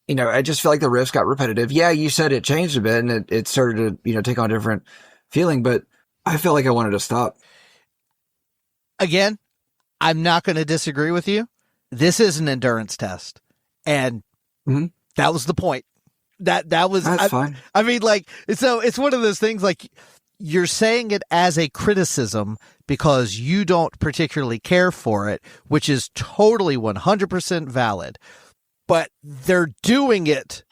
I just feel like the riffs got repetitive. Yeah, you said it changed a bit and it started to, take on a different feeling, but I felt like I wanted to stop. Again, I'm not going to disagree with you. This is an endurance test. And that was the point. That was fine. I mean, like, so it's one of those things, like, you're saying it as a criticism because you don't particularly care for it, which is totally 100% valid. But they're doing it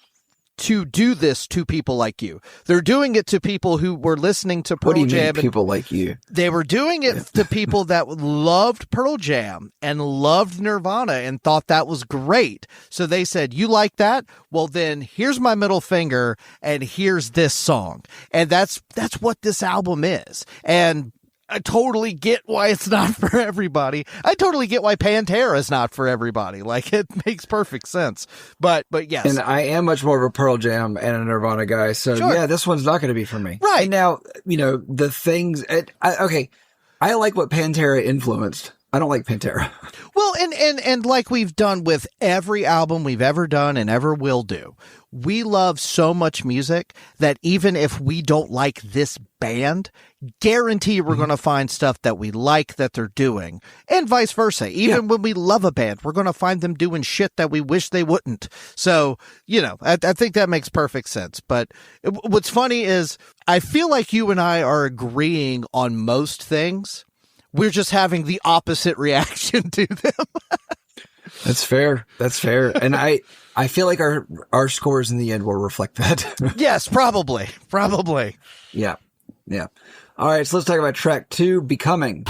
to do this to people like you. They're doing it to people who were listening to Pearl What do you Jam. mean, people like you? They were doing it to people that loved Pearl Jam and loved Nirvana and thought that was great. So they said, you like that? Well, then here's my middle finger and here's this song. And that's what this album is. And I totally get why it's not for everybody. I totally get why Pantera is not for everybody. Like, it makes perfect sense. But yes. And I am much more of a Pearl Jam and a Nirvana guy. So Sure. yeah, this one's not going to be for me. Right. And now, the things, okay, I like what Pantera influenced. I don't like Pantera. Well, and like we've done with every album we've ever done and ever will do, we love so much music that even if we don't like this band, guarantee we're going to find stuff that we like that they're doing, and vice versa. Even when we love a band, we're going to find them doing shit that we wish they wouldn't. So, I think that makes perfect sense. But what's funny is I feel like you and I are agreeing on most things. We're just having the opposite reaction to them. That's fair. That's fair. And I feel like our scores in the end will reflect that. Yes, probably. Yeah. Yeah. All right. So let's talk about track 2, Becoming.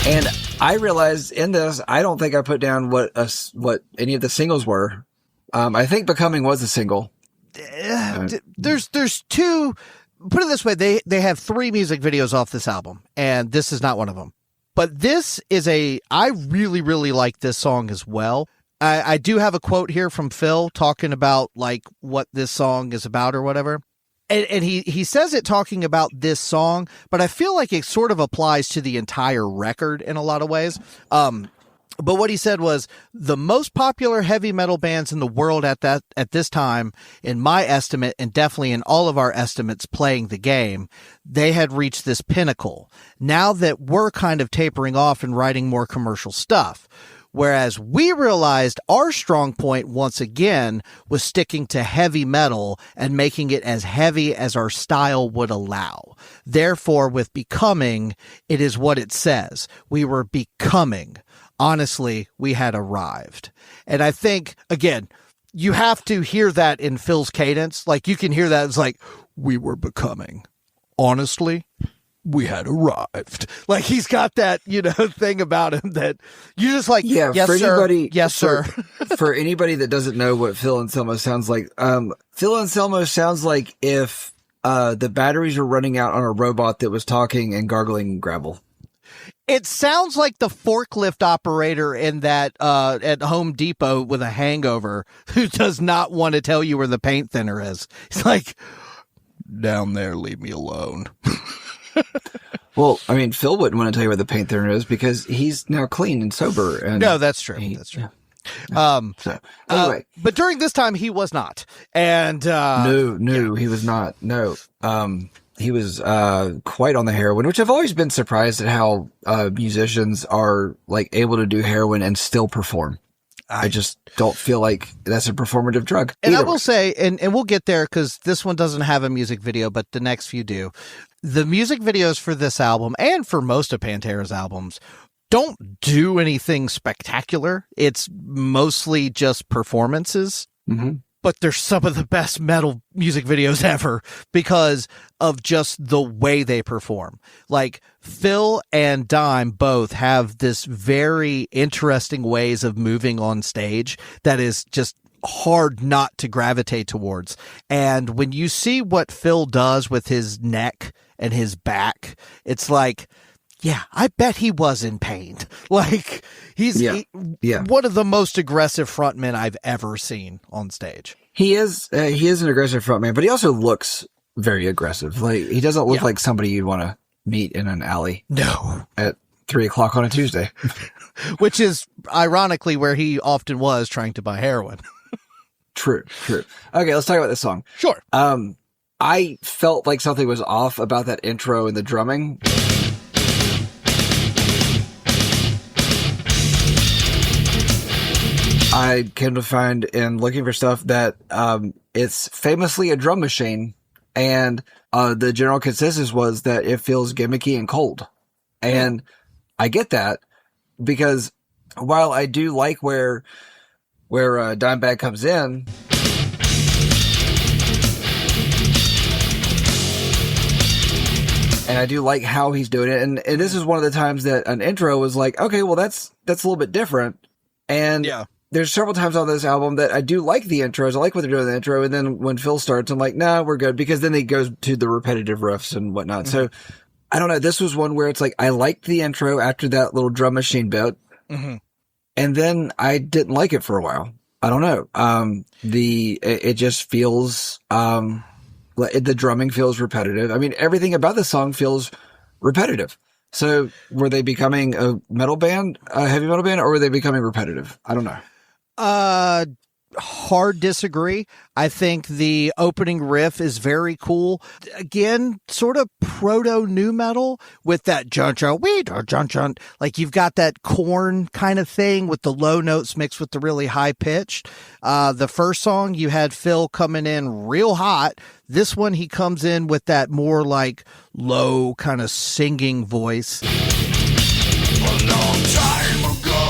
And I realized in this, I don't think I put down what any of the singles were. I think Becoming was a single. There's two. Put it this way, they have 3 music videos off this album, and this is not one of them. But this is I really, really like this song as well. I do have a quote here from Phil talking about like what this song is about or whatever. And he says it talking about this song, but I feel like it sort of applies to the entire record in a lot of ways. But what he said was the most popular heavy metal bands in the world at this time, in my estimate, and definitely in all of our estimates playing the game, they had reached this pinnacle. Now that we're kind of tapering off and writing more commercial stuff. Whereas we realized our strong point once again was sticking to heavy metal and making it as heavy as our style would allow. Therefore, with Becoming, it is what it says. We were becoming. Honestly, we had arrived. And I think, again, you have to hear that in Phil's cadence. Like, you can hear that. It's like, we were becoming. Honestly, we had arrived. Like, he's got that, thing about him that you just like, yes, for sir. Anybody, yes, sir. For anybody that doesn't know what Phil Anselmo sounds like, Phil Anselmo sounds like if the batteries were running out on a robot that was talking and gargling gravel. It sounds like the forklift operator in that at Home Depot with a hangover who does not want to tell you where the paint thinner is. He's like, down there, leave me alone. Well, I mean, Phil wouldn't want to tell you where the paint thinner is because he's now clean and sober. And no, that's true. That's true. So anyway, but during this time he was not. And no, he was not. No. He was quite on the heroin, which I've always been surprised at how musicians are like able to do heroin and still perform. I just don't feel like that's a performative drug. And I will say, and we'll get there because this one doesn't have a music video, but the next few do. The music videos for this album and for most of Pantera's albums don't do anything spectacular. It's mostly just performances. Mm-hmm. But they're some of the best metal music videos ever because of just the way they perform. Like, Phil and Dime both have this very interesting ways of moving on stage that is just hard not to gravitate towards. And when you see what Phil does with his neck and his back, it's like, yeah, I bet he was in pain. Like, he's one of the most aggressive frontmen I've ever seen on stage. He is an aggressive frontman, but he also looks very aggressive. Like, he doesn't look like somebody you'd want to meet in an alley. No. At 3:00 on a Tuesday. Which is ironically where he often was trying to buy heroin. True. Okay, let's talk about this song. Sure. I felt like something was off about that intro and the drumming. I came to find in looking for stuff that it's famously a drum machine And the general consensus was that it feels gimmicky and cold. And I get that, because while I do like where Dimebag comes in, and I do like how he's doing it, and this is one of the times that an intro was like, okay, well that's a little bit different. And there's several times on this album that I do like the intros. I like what they're doing in the intro, and then when Phil starts, I'm like, nah, we're good, because then he goes to the repetitive riffs and whatnot. So I don't know. This was one where it's like I liked the intro after that little drum machine bit, and then I didn't like it for a while. I don't know. It just feels the drumming feels repetitive. I mean, everything about the song feels repetitive. So were they becoming a metal band, a heavy metal band, or were they becoming repetitive? I don't know. Hard disagree. I think the opening riff is very cool. Again, sort of proto nu metal with that jun. Like you've got that Korn kind of thing with the low notes mixed with the really high pitched. The first song you had Phil coming in real hot. This one he comes in with that more like low kind of singing voice. A long time ago,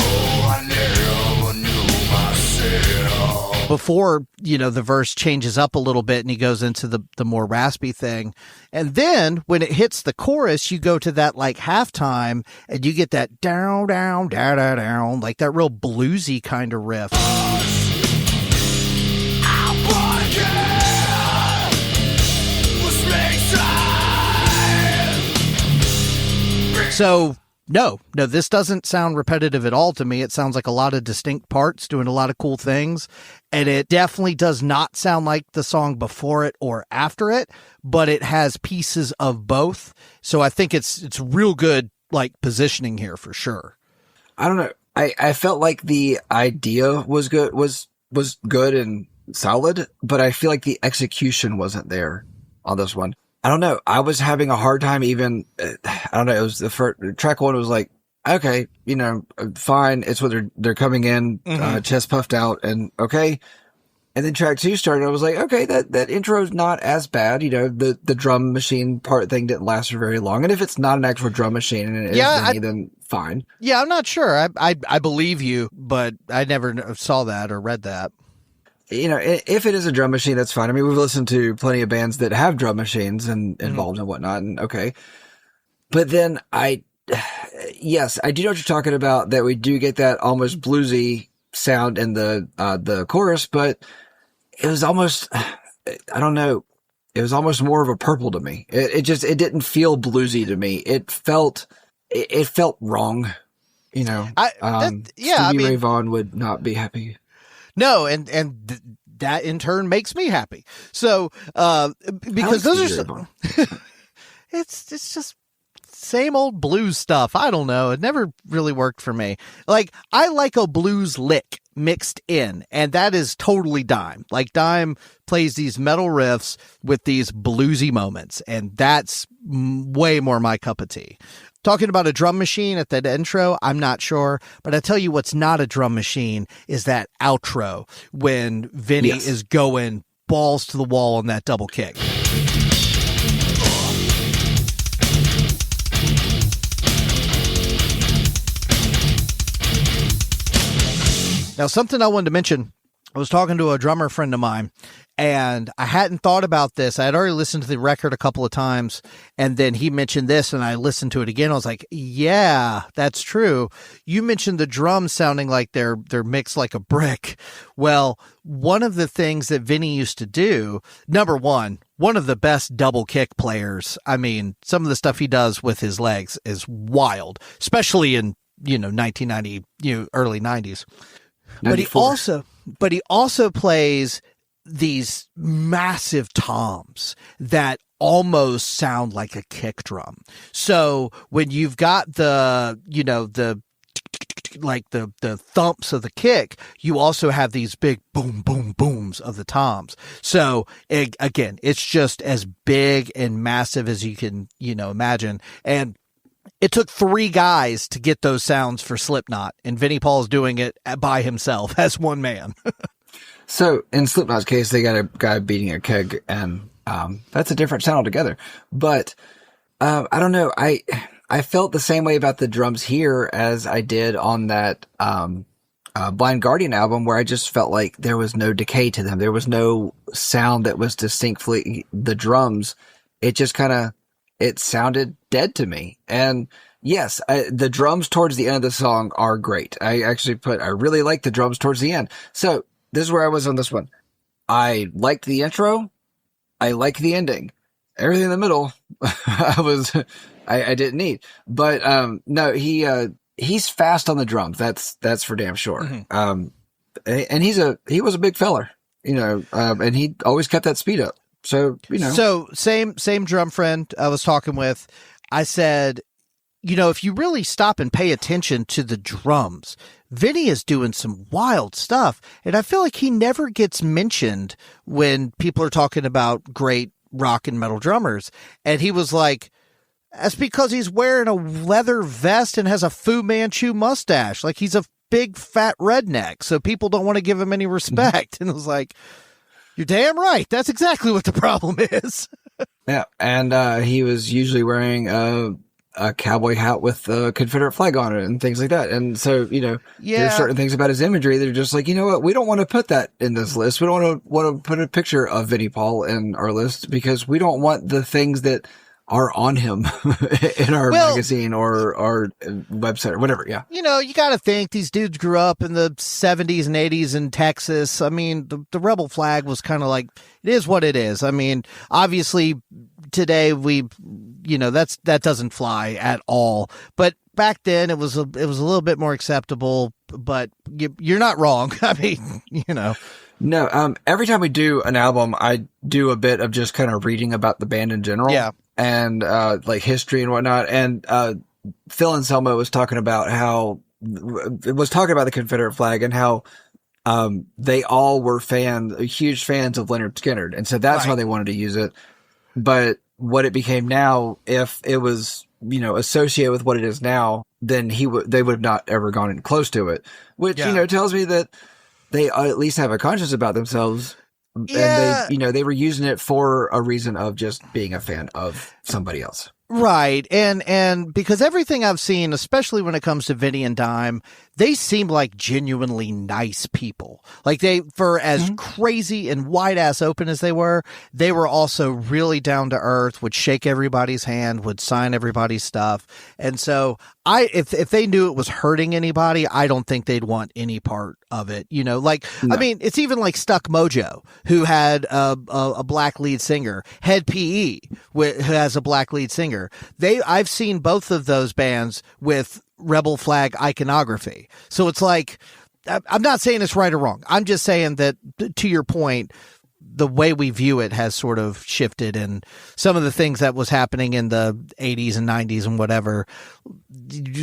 I never knew myself. Before, the verse changes up a little bit and he goes into the more raspy thing. And then when it hits the chorus, you go to that like halftime and you get that down, down, da, da, down, like that real bluesy kind of riff. So no, this doesn't sound repetitive at all to me. It sounds like a lot of distinct parts doing a lot of cool things. And it definitely does not sound like the song before it or after it, but it has pieces of both. So I think it's real good, like positioning here for sure. I don't know. I felt like the idea was good, was good and solid, but I feel like the execution wasn't there on this one. I don't know. I was having a hard time even, I don't know. It was the first track one was like, okay, fine. It's what they're coming in, chest puffed out and okay. And then track two started. I was like, okay, that intro is not as bad. The drum machine part thing didn't last for very long. And if it's not an actual drum machine and it is then fine. Yeah, I'm not sure. I believe you, but I never saw that or read that. If it is a drum machine, that's fine. I mean, we've listened to plenty of bands that have drum machines and involved and whatnot, and okay. But then yes, I do know what you're talking about, that we do get that almost bluesy sound in the chorus, but it was almost, I don't know, it was almost more of a Purple to me. It didn't feel bluesy to me. It felt wrong. Stevie Ray Vaughan would not be happy. No, and that in turn makes me happy. So, because those are, it's just same old blues stuff. I don't know. It never really worked for me. Like, I like a blues lick mixed in, and that is totally Dime. Like, Dime plays these metal riffs with these bluesy moments, and that's way more my cup of tea. Talking about a drum machine at that intro, I'm not sure, but I tell you what's not a drum machine is that outro when Vinny is going balls to the wall on that double kick. Now, something I wanted to mention, I was talking to a drummer friend of mine, and I hadn't thought about this. I had already listened to the record a couple of times, and then he mentioned this, and I listened to it again. I was like, yeah, that's true. You mentioned the drums sounding like they're mixed like a brick. Well, one of the things that Vinny used to do, number one of the best double kick players. I mean, some of the stuff he does with his legs is wild, especially in, 1990, early 90s. 94. But he also plays these massive toms that almost sound like a kick drum. So when you've got the thumps of the kick, you also have these big boom, boom, booms of the toms. So again, it's just as big and massive as you can, imagine. And it took 3 guys to get those sounds for Slipknot, and Vinnie Paul's doing it by himself as one man. So in Slipknot's case, they got a guy beating a keg and That's a different sound altogether. But I don't know. I felt the same way about the drums here as I did on that Blind Guardian album, where I just felt like there was no decay to them. There was no sound that was distinctly the drums. It just it sounded dead to me. And yes, the drums towards the end of the song are great. I really like the drums towards the end. So this is where I was on this one. I liked the intro. I liked the ending. Everything in the middle, I didn't need. But no, he's fast on the drums. That's for damn sure. Mm-hmm. And he was a big feller, and he always kept that speed up. So, So same drum friend I was talking with, I said, if you really stop and pay attention to the drums, Vinny is doing some wild stuff. And I feel like he never gets mentioned when people are talking about great rock and metal drummers. And he was like, that's because he's wearing a leather vest and has a Fu Manchu mustache. Like, he's a big fat redneck. So people don't want to give him any respect. And it was like, you're damn right. That's exactly what the problem is. Yeah. And he was usually wearing a cowboy hat with a Confederate flag on it and things like that. And so, there's certain things about his imagery that are just like, you know what? We don't want to put that in this list. We don't want to put a picture of Vinnie Paul in our list because we don't want the things that are on him in our magazine or our website or whatever. Yeah. You got to think these dudes grew up in the 70s and 80s in Texas. I mean, the rebel flag was kind of like, it is what it is. I mean, obviously today that doesn't fly at all. But back then it was a little bit more acceptable, but you're not wrong. I mean, No, every time we do an album, I do a bit of just kind of reading about the band in general. Yeah. And, like history and whatnot. And, Phil Anselmo was talking about the Confederate flag and how, they all were huge fans of Leonard Skinner. And so that's why they wanted to use it. But what it became now, if it was, associated with what it is now, then they would have not ever gone in close to it, which, tells me that they at least have a conscience about themselves. Yeah. And they were using it for a reason of just being a fan of somebody else. Right. And because everything I've seen, especially when it comes to Vinny and Dime, they seem like genuinely nice people. Like for as crazy and wide ass open as they were also really down to earth, would shake everybody's hand, would sign everybody's stuff. And so if they knew it was hurting anybody, I don't think they'd want any part of it. No. I mean, it's even like Stuck Mojo, who had a black lead singer, Head PE, who has a black lead singer. I've seen both of those bands with rebel flag iconography. So it's like, I'm not saying it's right or wrong. I'm just saying that, to your point, the way we view it has sort of shifted, and some of the things that was happening in the 80s and 90s and whatever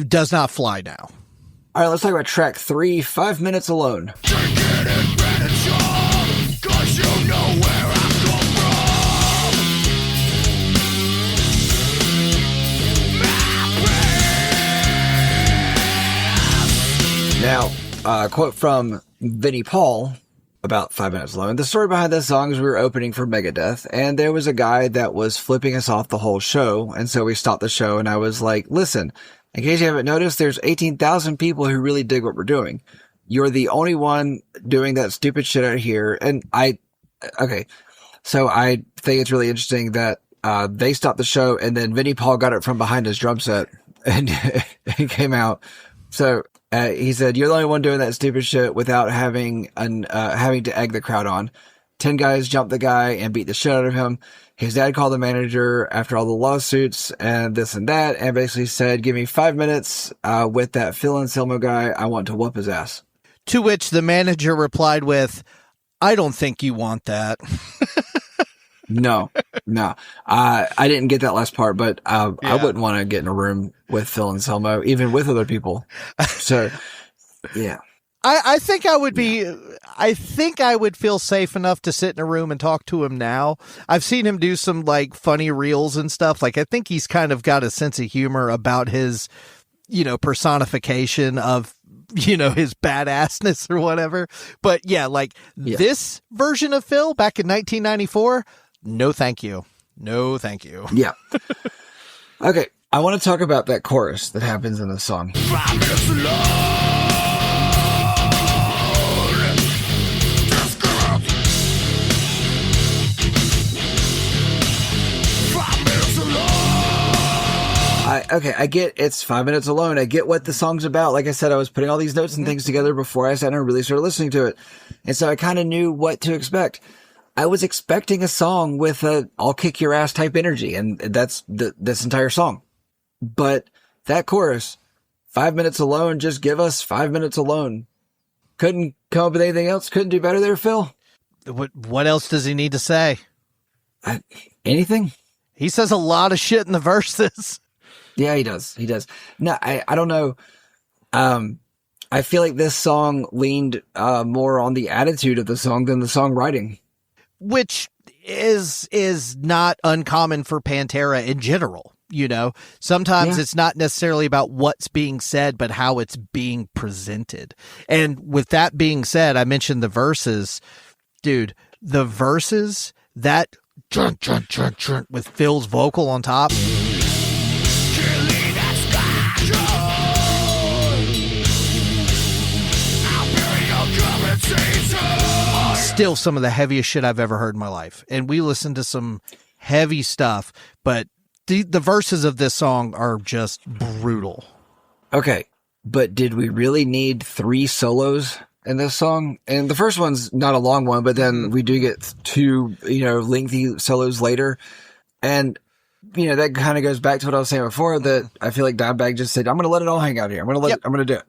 does not fly now. All right, let's talk about track 3, 5 Minutes Alone. Now, quote from Vinnie Paul about 5 Minutes Alone. The story behind this song is we were opening for Megadeth, and there was a guy that was flipping us off the whole show, and so we stopped the show, and I was like, listen, in case you haven't noticed, there's 18,000 people who really dig what we're doing. You're the only one doing that stupid shit out here, and so I think it's really interesting that they stopped the show, and then Vinnie Paul got it from behind his drum set, and he came out. So he said, "You're the only one doing that stupid shit without having to egg the crowd on. 10 guys jumped the guy and beat the shit out of him. His dad called the manager after all the lawsuits and this and that, and basically said, give me 5 minutes with that Phil Anselmo guy. I want to whoop his ass." To which the manager replied with, "I don't think you want that." No. I didn't get that last part, but I wouldn't want to get in a room with Phil Anselmo, even with other people. So, yeah. I think I would I think I would feel safe enough to sit in a room and talk to him now. I've seen him do some like funny reels and stuff. Like, I think he's kind of got a sense of humor about his, personification of, his badassness or whatever. But yeah, this version of Phil back in 1994, no thank you. No thank you. Yeah. Okay. I want to talk about that chorus that happens in the song. I get it's 5 minutes alone. I get what the song's about. Like I said, I was putting all these notes and things together before I sat down and really started listening to it. And so I kind of knew what to expect. I was expecting a song with a I'll kick your ass type energy. And that's this entire song. But that chorus, 5 minutes alone, just give us 5 minutes alone. Couldn't come up with anything else. Couldn't do better there, Phil. What else does he need to say? Anything? He says a lot of shit in the verses. Yeah, he does. He does. No, I don't know. I feel like this song leaned more on the attitude of the song than the songwriting. Which is not uncommon for Pantera in general. You know, sometimes it's not necessarily about what's being said, but how it's being presented. And with that being said, I mentioned the verses. Dude, the verses, that with Phil's vocal on top. Still some of the heaviest shit I've ever heard in my life. And we listened to some heavy stuff, but the verses of this song are just brutal. Okay, but did we really need 3 solos in this song? And the first one's not a long one, but then we do get 2, lengthy solos later. And, that kind of goes back to what I was saying before, that I feel like Dimebag just said, I'm going to let it all hang out here. I'm going to do it.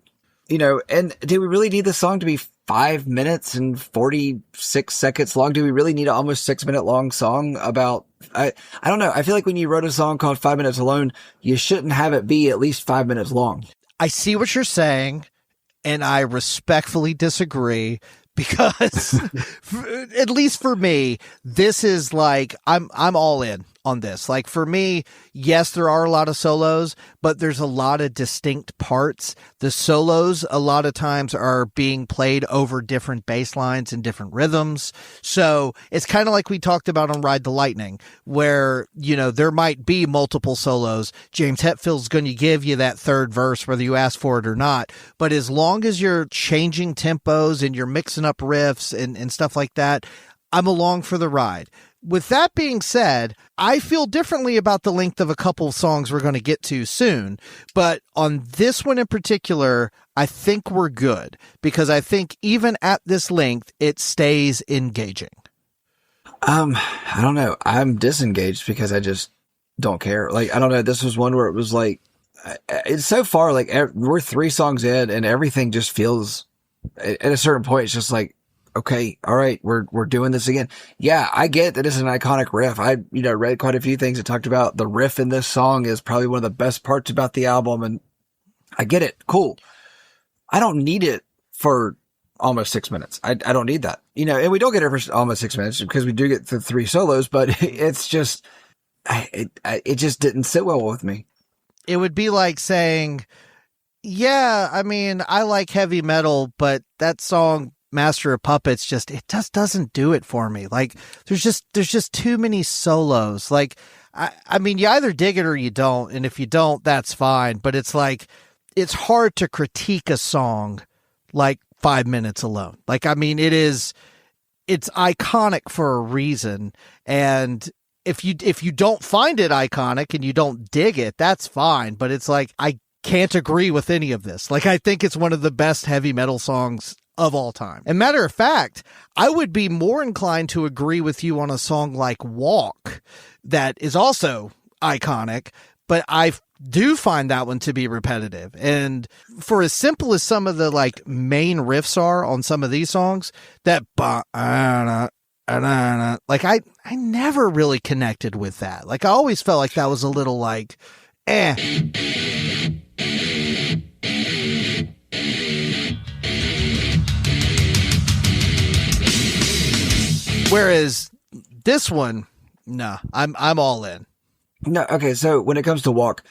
And did we really need the song to be 5 minutes and 46 seconds long? Do we really need an almost 6 minute long song about, I don't know. I feel like when you wrote a song called 5 Minutes Alone, you shouldn't have it be at least 5 minutes long. I see what you're saying, and I respectfully disagree because at least for me, this is like, I'm all in on this. Like for me, yes, there are a lot of solos, but there's a lot of distinct parts. The solos a lot of times are being played over different bass lines and different rhythms. So it's kind of like we talked about on Ride the Lightning, where, there might be multiple solos. James Hetfield's going to give you that third verse, whether you ask for it or not. But as long as you're changing tempos and you're mixing up riffs and stuff like that, I'm along for the ride. With that being said, I feel differently about the length of a couple of songs we're going to get to soon. But on this one in particular, I think we're good because I think even at this length, it stays engaging. I don't know. I'm disengaged because I just don't care. Like, I don't know. This was one where it was like, it's so far, like we're 3 songs in and everything just feels at a certain point. It's just like, okay, all right, we're doing this again. Yeah, I get that it's an iconic riff. I, read quite a few things that talked about the riff in this song is probably one of the best parts about the album, and I get it. Cool. I don't need it for almost 6 minutes. I don't need that. And we don't get it for almost 6 minutes because we do get the 3 solos, but it's just, it just didn't sit well with me. It would be like saying, yeah, I mean, I like heavy metal, but that song Master of Puppets it just doesn't do it for me. Like there's just too many solos. Like I mean, you either dig it or you don't, and if you don't, that's fine. But it's like it's hard to critique a song like 5 Minutes Alone. Like, I mean, it's iconic for a reason, and if you don't find it iconic and you don't dig it, that's fine. But it's like I can't agree with any of this. Like, I think it's one of the best heavy metal songs of all time. And matter of fact, I would be more inclined to agree with you on a song like Walk that is also iconic, but I do find that one to be repetitive. And for as simple as some of the like main riffs are on some of these songs, that like I never really connected with that. Like I always felt like that was a little like Whereas this one, nah, I'm all in. No, okay, so when it comes to Walk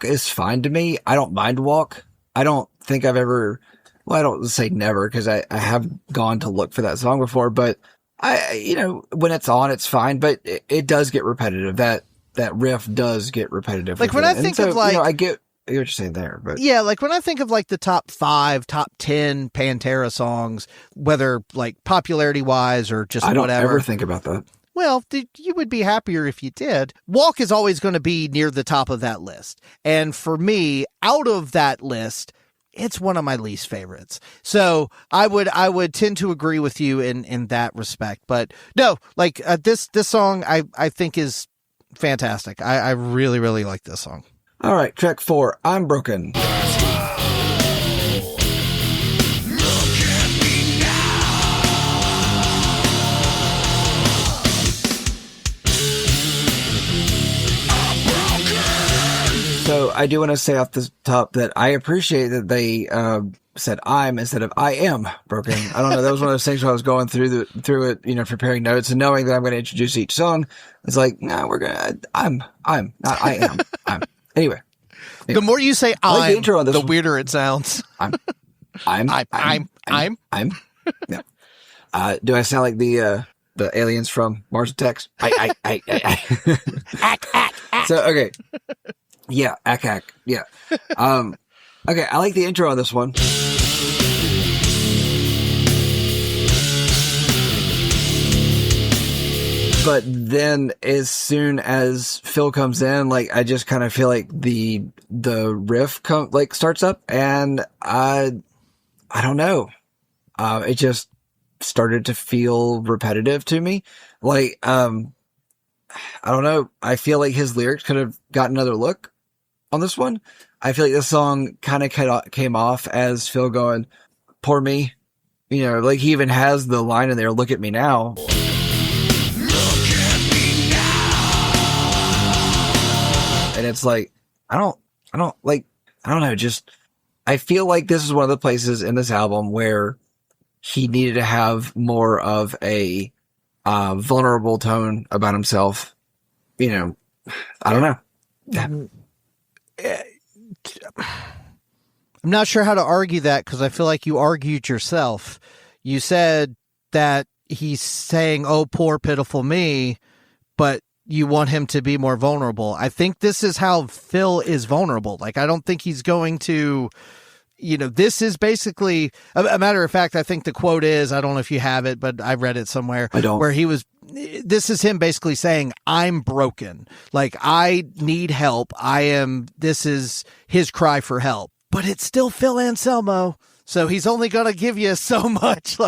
is fine to me. I don't mind Walk. I don't think I've ever, well, I don't say never because I have gone to look for that song before, but when it's on, it's fine, but it does get repetitive. That riff does get repetitive. Like when I think of like, I get what you're saying there, but yeah, like when I think of like the top 5, top 10 Pantera songs, whether like popularity wise or just I don't whatever. ever think about that. Well, you would be happier if you did. Walk is always going to be near the top of that list. And for me, out of that list, it's one of my least favorites. So I would tend to agree with you in that respect. But no, like this song I think is fantastic. I really, really like this song. All right, track 4, I'm Broken. So I do want to say off the top that I appreciate that they said I'm instead of I am broken. I don't know. That was one of those things when I was going through it, preparing notes and knowing that I'm going to introduce each song. It's like, no, I'm, not I am. I'm. Anyway. The more you say I like I'm, the intro on this the one. weirder it sounds. I'm. Yeah. Do I sound like the aliens from Mars Attacks? So, okay. Yeah, ack. Yeah. Okay, I like the intro on this one. But then as soon as Phil comes in, like I just kind of feel like the riff starts up, and I don't know. It just started to feel repetitive to me. Like I don't know. I feel like his lyrics could have got another look on this one. I feel like this song kind of came off as Phil going, "Poor me," like he even has the line in there, "Look at me now." And it's like, I don't know. Just, I feel like this is one of the places in this album where he needed to have more of a vulnerable tone about himself. I don't know. Yeah. I'm not sure how to argue that because I feel like you argued yourself. You said that he's saying, "Oh, poor pitiful me," but you want him to be more vulnerable. I think this is how Phil is vulnerable. Like, I don't think he's going to, this is basically a matter of fact. I think the quote is, I don't know if you have it, but I read it somewhere. I don't. Where this is him basically saying, I'm broken. Like, I need help. This is his cry for help, but it's still Phil Anselmo. So he's only going to give you so much,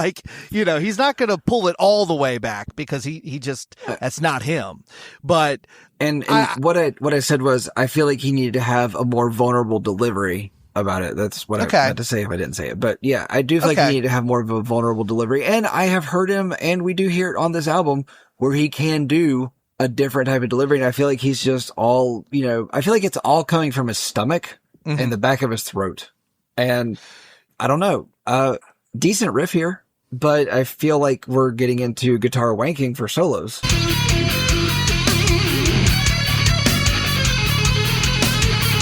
he's not going to pull it all the way back because he just, that's not him. But and what I said was, I feel like he needed to have a more vulnerable delivery about it. That's what I had to say if I didn't say it. But yeah, I do feel like he needed to have more of a vulnerable delivery. And I have heard him, and we do hear it on this album, where he can do a different type of delivery. And I feel like he's just all, I feel like it's all coming from his stomach and the back of his throat. And I don't know. Decent riff here, but I feel like we're getting into guitar wanking for solos.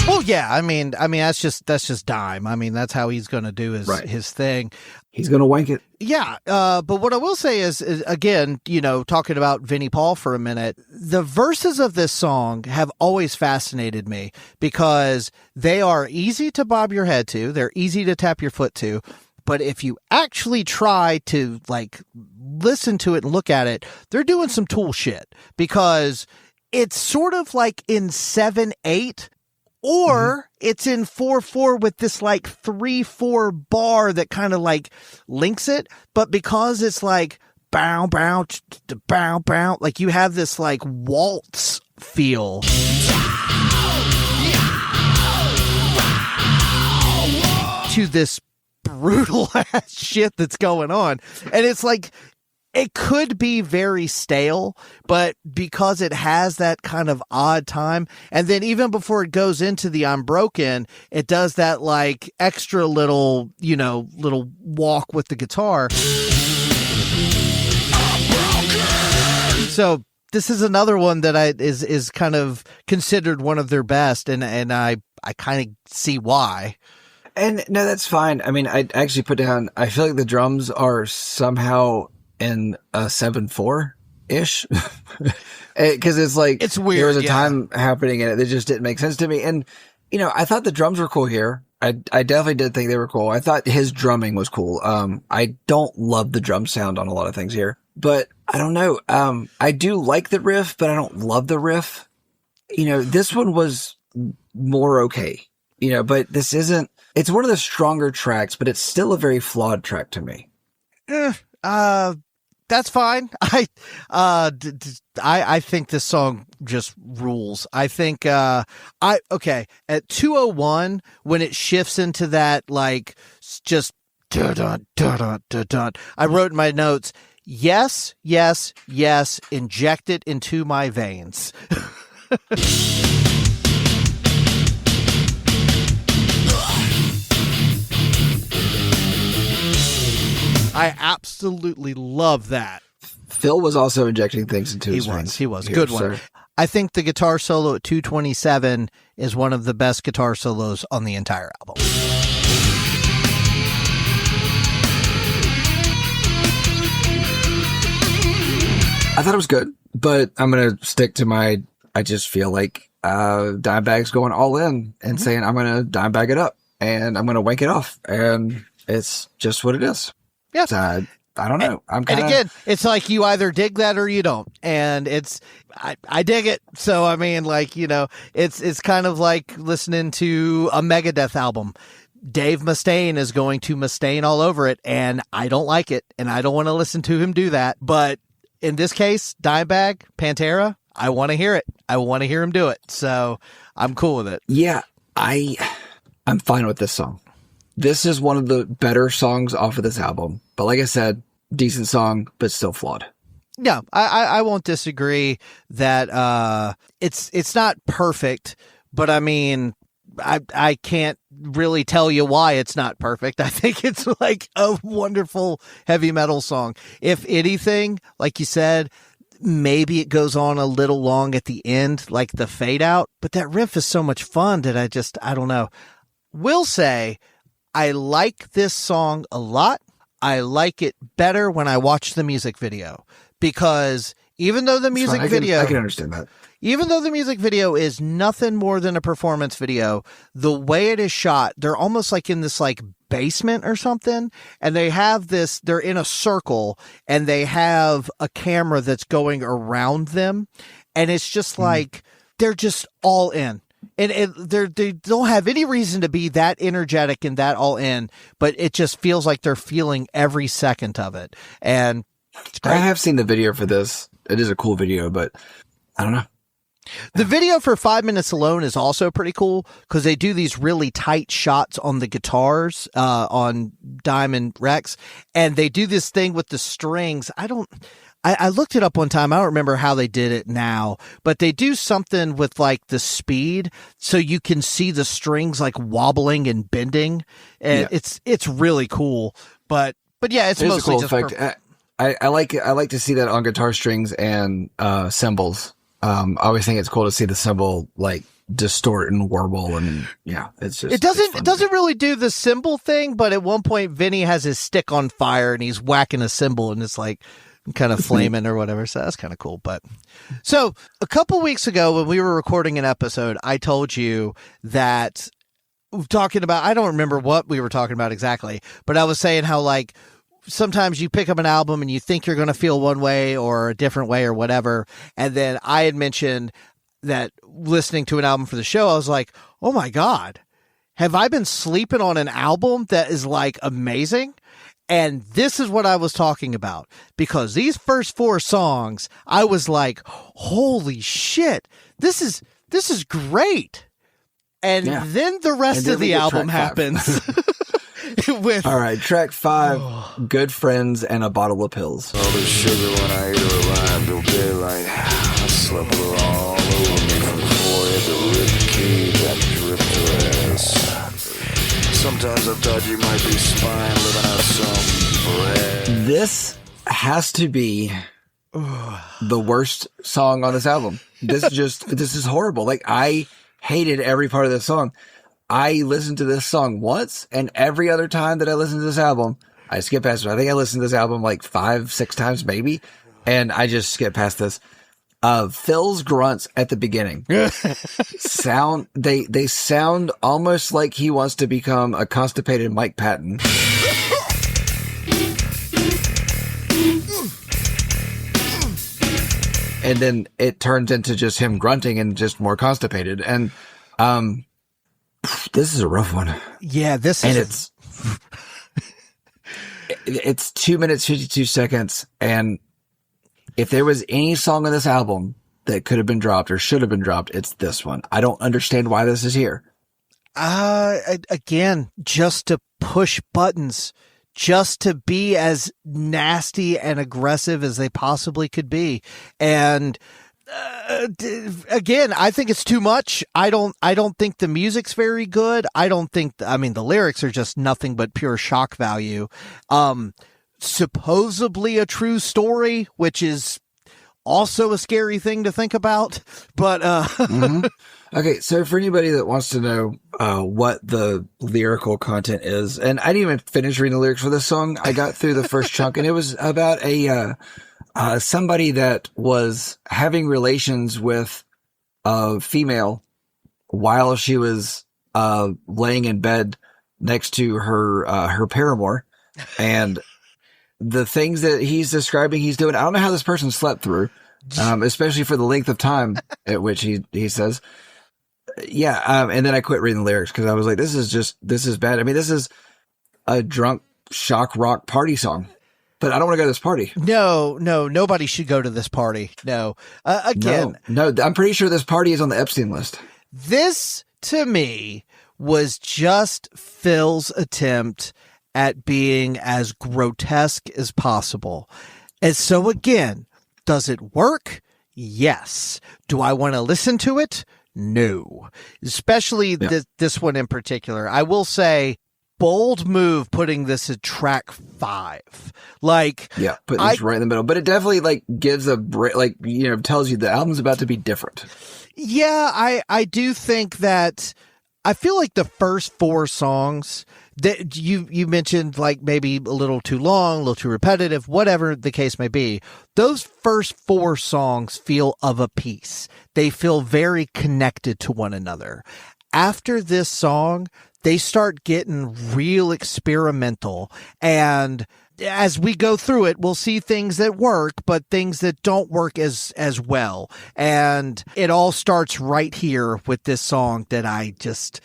Well, yeah, I mean that's just Dime. I mean, that's how he's going to do his thing. He's going to wank it. Yeah, but what I will say is again, talking about Vinnie Paul for a minute, the verses of this song have always fascinated me because they are easy to bob your head to, they're easy to tap your foot to, but if you actually try to listen to it and look at it, they're doing some Tool shit because it's sort of like in 7/8. Or it's in 4/4 with this 3/4 bar that kind of links it. But because it's bow, bow, bow, bow, you have this waltz feel. To this brutal ass shit that's going on. And it's it could be very stale, but because it has that kind of odd time, and then even before it goes into the I'm Broken, it does that extra little walk with the guitar. So this is another one that is kind of considered one of their best, and I kind of see why. And no, that's fine. I mean, I actually put down, I feel like the drums are somehow in a 7/4 ish. Cause it's like, It's weird. There was a time happening in it that just didn't make sense to me. And, I thought the drums were cool here. I definitely did think they were cool. I thought his drumming was cool. I don't love the drum sound on a lot of things here, but I don't know. I do like the riff, but I don't love the riff. This one was more okay, but this isn't, it's one of the stronger tracks, but it's still a very flawed track to me. That's fine. I think this song just rules. I think, at 2:01, when it shifts into that, like, just dun, dun, dun, dun, dun, I wrote in my notes, yes, yes, yes, inject it into my veins. I absolutely love that. Phil was also injecting things into his veins. He was. Here, Good one. so. I think the guitar solo at 2:27 is one of the best guitar solos on the entire album. I thought it was good, but I'm going to stick to I just feel like Dimebag's going all in and saying, I'm going to Dimebag it up and I'm going to wank it off. And it's just what it is. Yeah. So, I don't know. And again, it's like you either dig that or you don't. And I dig it. So, I mean, like, it's kind of like listening to a Megadeth album. Dave Mustaine is going to Mustaine all over it. And I don't like it. And I don't want to listen to him do that. But in this case, Dimebag, Pantera, I want to hear it. I want to hear him do it. So I'm cool with it. Yeah, I'm fine with this song. This is one of the better songs off of this album. But like I said, decent song, but still flawed. Yeah, I won't disagree that it's not perfect, but I mean, I can't really tell you why it's not perfect. I think it's like a wonderful heavy metal song. If anything, like you said, maybe it goes on a little long at the end, like the fade out, but that riff is so much fun that I don't know. Will say I like this song a lot. I like it better when I watch the music video, because even though the music video, I can understand that. Even though the music video is nothing more than a performance video, the way it is shot, they're almost like in this like basement or something. And they have this, they're in a circle and they have a camera that's going around them. And it's just like, they're just all in. And they don't have any reason to be that energetic and that all in, but it just feels like they're feeling every second of it. And I have seen the video for this. It is a cool video, but I don't know. The video for 5 Minutes Alone is also pretty cool because they do these really tight shots on the guitars on Diamond Rex, and they do this thing with the strings. I looked it up one time. I don't remember how they did it now, but they do something with like the speed so you can see the strings like wobbling and bending, and it's really cool. But yeah, it's mostly a cool just effect. I like to see that on guitar strings and cymbals. I always think it's cool to see the cymbal like distort and warble, and it's just it doesn't really do the cymbal thing. But at one point, Vinny has his stick on fire and he's whacking a cymbal, and it's like kind of flaming or whatever. So that's kind of cool. But so a couple weeks ago when we were recording an episode, I told you that talking about, I don't remember what we were talking about exactly, but I was saying how like sometimes you pick up an album and you think you're going to feel one way or a different way or whatever. And then I had mentioned that listening to an album for the show, I was like, oh my God, have I been sleeping on an album that is like amazing? And this is what I was talking about, because these first 4 songs, I was like, holy shit, this is great. And then the rest of the album happens. All right, track 5, Good Friends and a Bottle of Pills. All the sugar when I ate her alive till daylight. I slept with her all over me from the forehead to rib cage. I dripped her ass. Sometimes I thought you might be spying, living out some bread. This has to be the worst song on this album. This is horrible. Like, I hated every part of this song. I listened to this song once, and every other time that I listened to this album, I skipped past it. I think I listened to this album like 5-6 times maybe, and I just skipped past this. Phil's grunts at the beginning sound they sound almost like he wants to become a constipated Mike Patton. And then it turns into just him grunting and just more constipated. And this is a rough one. Yeah, it's 2 minutes 52 seconds, and if there was any song on this album that could have been dropped or should have been dropped, it's this one. I don't understand why this is here. Again, just to push buttons, just to be as nasty and aggressive as they possibly could be. And again, I think it's too much. I don't think the music's very good. The lyrics are just nothing but pure shock value. Supposedly a true story, which is also a scary thing to think about. But Okay, so for anybody that wants to know what the lyrical content is, and I didn't even finish reading the lyrics for this song. I got through the first chunk, and it was about a somebody that was having relations with a female while she was laying in bed next to her paramour, and the things that he's describing he's doing, I don't know how this person slept through, especially for the length of time at which he says. Yeah, and then I quit reading the lyrics because I was like, this is bad. I mean, this is a drunk shock rock party song, but I don't want to go to this party. No, nobody should go to this party. No. No, I'm pretty sure this party is on the Epstein list. This, to me, was just Phil's attempt at being as grotesque as possible. And so again, does it work? Yes. Do I want to listen to it? No. Especially this one in particular. I will say, bold move putting this at track 5. Putting this right in the middle. But it definitely gives a break, tells you the album's about to be different. Yeah, I do think that I feel like the first 4 songs that you mentioned, maybe a little too long, a little too repetitive, whatever the case may be. Those first 4 songs feel of a piece. They feel very connected to one another. After this song, they start getting real experimental, and as we go through it, we'll see things that work, but things that don't work as well. And it all starts right here with this song that I just...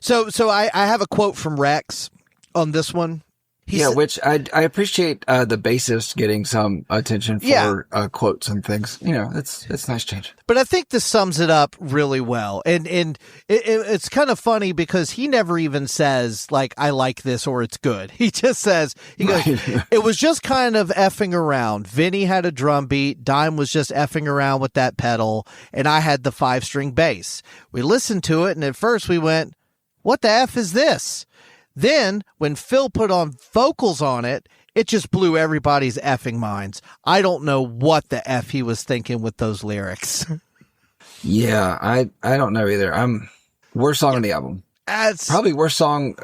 So I have a quote from Rex on this one. Which I appreciate the bassist getting some attention for quotes and things. It's nice change. But I think this sums it up really well. And it's kind of funny because he never even says, I like this or it's good. He just says, goes, it was just kind of effing around. Vinny had a drum beat. Dime was just effing around with that pedal. And I had the 5-string bass. We listened to it, and at first we went, what the F is this? Then, when Phil put on vocals on it, it just blew everybody's effing minds. I don't know what the F he was thinking with those lyrics. Yeah, I don't know either. Worst song on the album. Probably worst song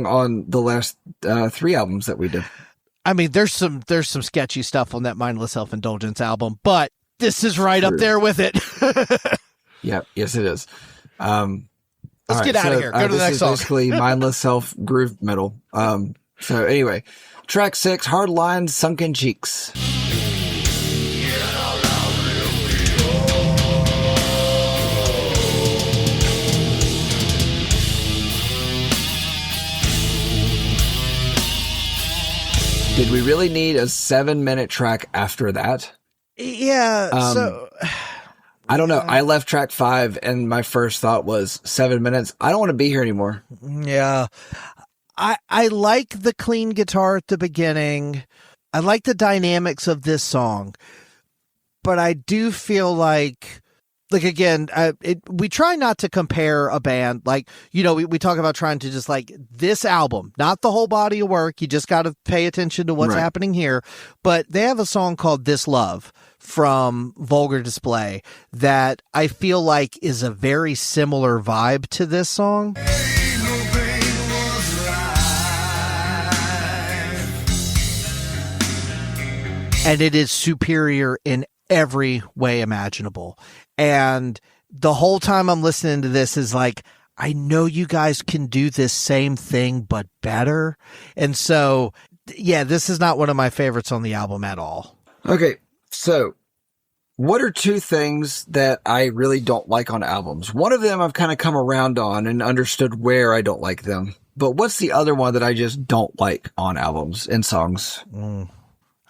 on the last 3 albums that we did. I mean, there's some sketchy stuff on that Mindless Self-Indulgence album, but this is right up there with it. Yeah, yes it is. Let's get out of here. Go to the next song. This is basically mindless self groove metal. So anyway, track 6, Hard Lines, Sunken Cheeks. Did we really need a 7-minute track after that? Yeah. I don't know. I left track 5 and my first thought was 7 minutes. I don't want to be here anymore. Yeah. I like the clean guitar at the beginning. I like the dynamics of this song, but I do feel like again, we try not to compare a band. We talk about trying to just this album, not the whole body of work. You just got to pay attention to what's happening here. But they have a song called This Love from Vulgar Display that I feel like is a very similar vibe to this song. and it is superior in every way imaginable. And the whole time I'm listening to this is like, I know you guys can do this same thing, but better. And so, yeah, this is not one of my favorites on the album at all. Okay, so what are two things that I really don't like on albums? One of them I've kind of come around on and understood where I don't like them. But what's the other one that I just don't like on albums and songs?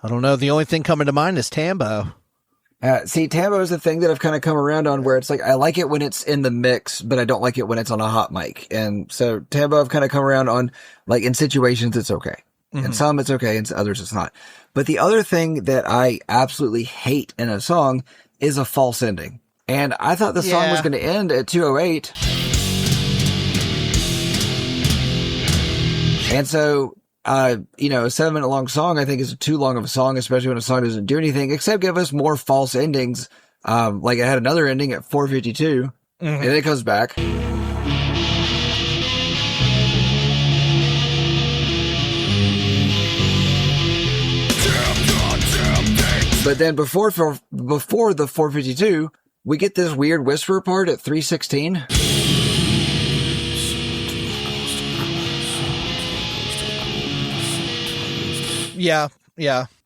I don't know. The only thing coming to mind is Tambo. See, Tambo is the thing that I've kind of come around on where it's like, I like it when it's in the mix, but I don't like it when it's on a hot mic. And so Tambo I've kind of come around on, like in situations it's okay. And some it's okay and others it's not. But the other thing that I absolutely hate in a song is a false ending. And I thought the song was going to end at 2:08. And so, a 7-minute long song, I think is too long of a song, especially when a song doesn't do anything except give us more false endings. Like it had another ending at 4:52 and then it comes back. But then before the 4:52, we get this weird whisper part at 3:16. Yeah.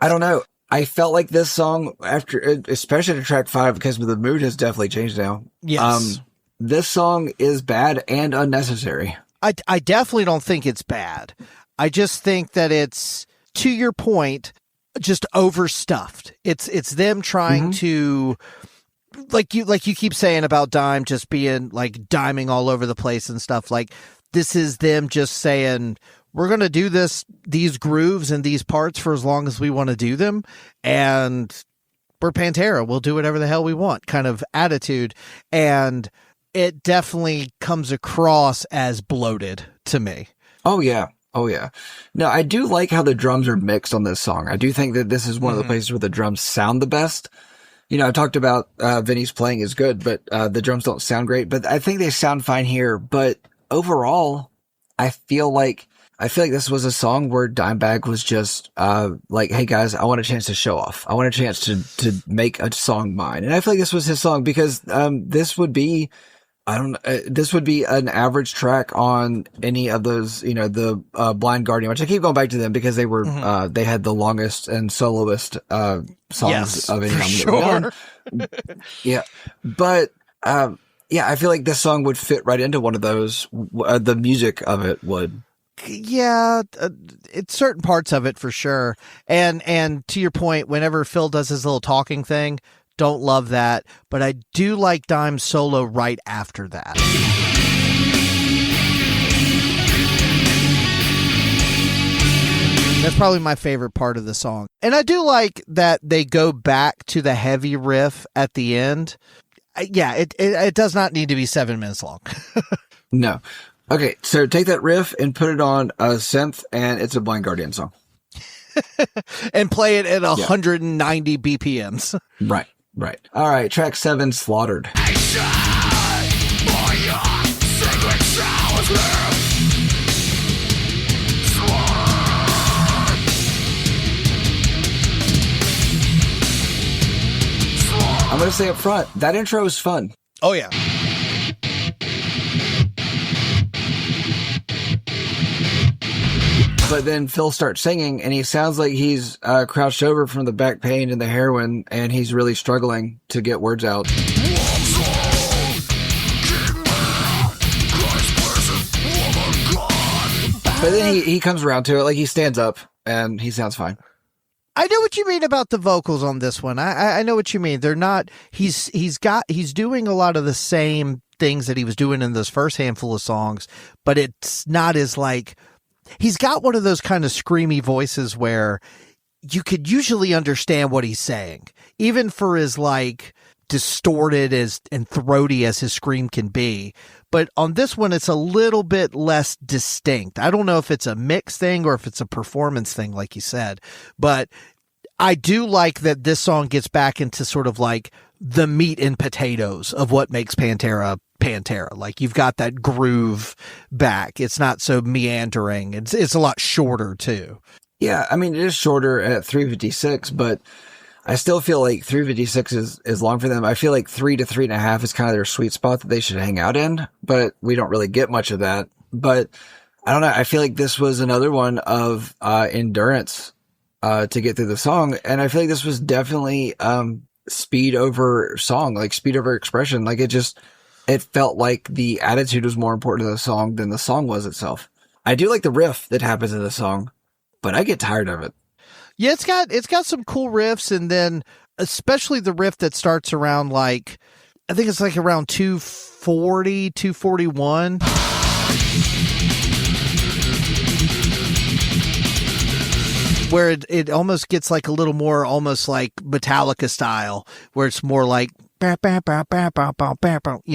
I don't know. I felt like this song after, especially to track 5, because the mood has definitely changed now. Yes. This song is bad and unnecessary. I definitely don't think it's bad. I just think that it's, to your point, just overstuffed. It's them trying to, like you keep saying about Dime just being like diming all over the place and stuff. Like this is them just saying, we're going to do these grooves and these parts for as long as we want to do them. And we're Pantera. We'll do whatever the hell we want kind of attitude. And it definitely comes across as bloated to me. Oh, yeah. No, I do like how the drums are mixed on this song. I do think that this is one of the places where the drums sound the best. I talked about Vinny's playing is good, but the drums don't sound great. But I think they sound fine here. But overall, I feel like this was a song where Dimebag was just like, hey guys, I want a chance to show off. I want a chance to make a song mine. And I feel like this was his song because this would be an average track on any of those, the Blind Guardian, which I keep going back to them because they were they had the longest and soloist songs of any album. Sure. Yeah. But I feel like this song would fit right into one of those. The music of it would. Yeah, it's certain parts of it for sure. And to your point, whenever Phil does his little talking thing, don't love that, but I do like Dime's solo right after that. That's probably my favorite part of the song. And I do like that they go back to the heavy riff at the end. Yeah, it does not need to be 7 minutes long. No. Okay, so take that riff and put it on a synth, and it's a Blind Guardian song. And play it at 190 BPMs. Right. All right, track 7, Slaughtered. I'm going to say up front, that intro is fun. Oh, yeah. But then Phil starts singing, and he sounds like he's crouched over from the back pain and the heroin, and he's really struggling to get words out. But then he comes around to it, like he stands up, and he sounds fine. I know what you mean about the vocals on this one. I know what you mean. They're not. He's doing a lot of the same things that he was doing in this first handful of songs, but it's not as like. He's got one of those kind of screamy voices where you could usually understand what he's saying, even for as like distorted and throaty as his scream can be. But on this one, it's a little bit less distinct. I don't know if it's a mix thing or if it's a performance thing, like you said, but I do like that this song gets back into sort of like the meat and potatoes of what makes Pantera. Like you've got that groove back. It's not so meandering. It's a lot shorter too. Yeah, I mean, it is shorter at 3:56, but I still feel like 3:56 is long for them. I feel like 3 to 3.5 is kind of their sweet spot that they should hang out in, but we don't really get much of that. But I don't know. I feel like this was another one of endurance to get through the song, and I feel like this was definitely speed over song, like speed over expression. Like it felt like the attitude was more important to the song than the song was itself. I do like the riff that happens in the song, but I get tired of it. Yeah, it's got some cool riffs, and then especially the riff that starts around like, I think it's like around 240, 241. Where it almost gets like a little more almost like Metallica style, where it's more like, you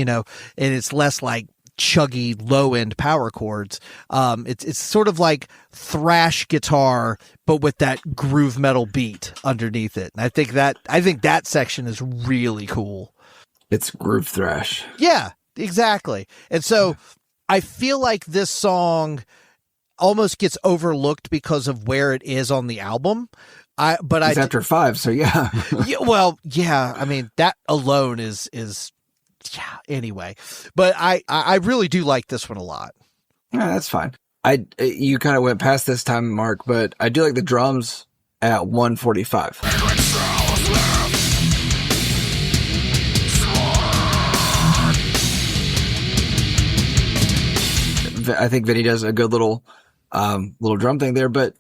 know, and it's less like chuggy low end power chords. It's sort of like thrash guitar, but with that groove metal beat underneath it. And I think that section is really cool. It's groove thrash. Yeah, exactly. And so I feel like this song almost gets overlooked because of where it is on the album. It's after 5, so yeah. Yeah, well, yeah. I mean, that alone is yeah. Anyway, but I really do like this one a lot. Yeah, that's fine. You kind of went past this time mark, but I do like the drums at 145. I think Vinny does a good little drum thing there, but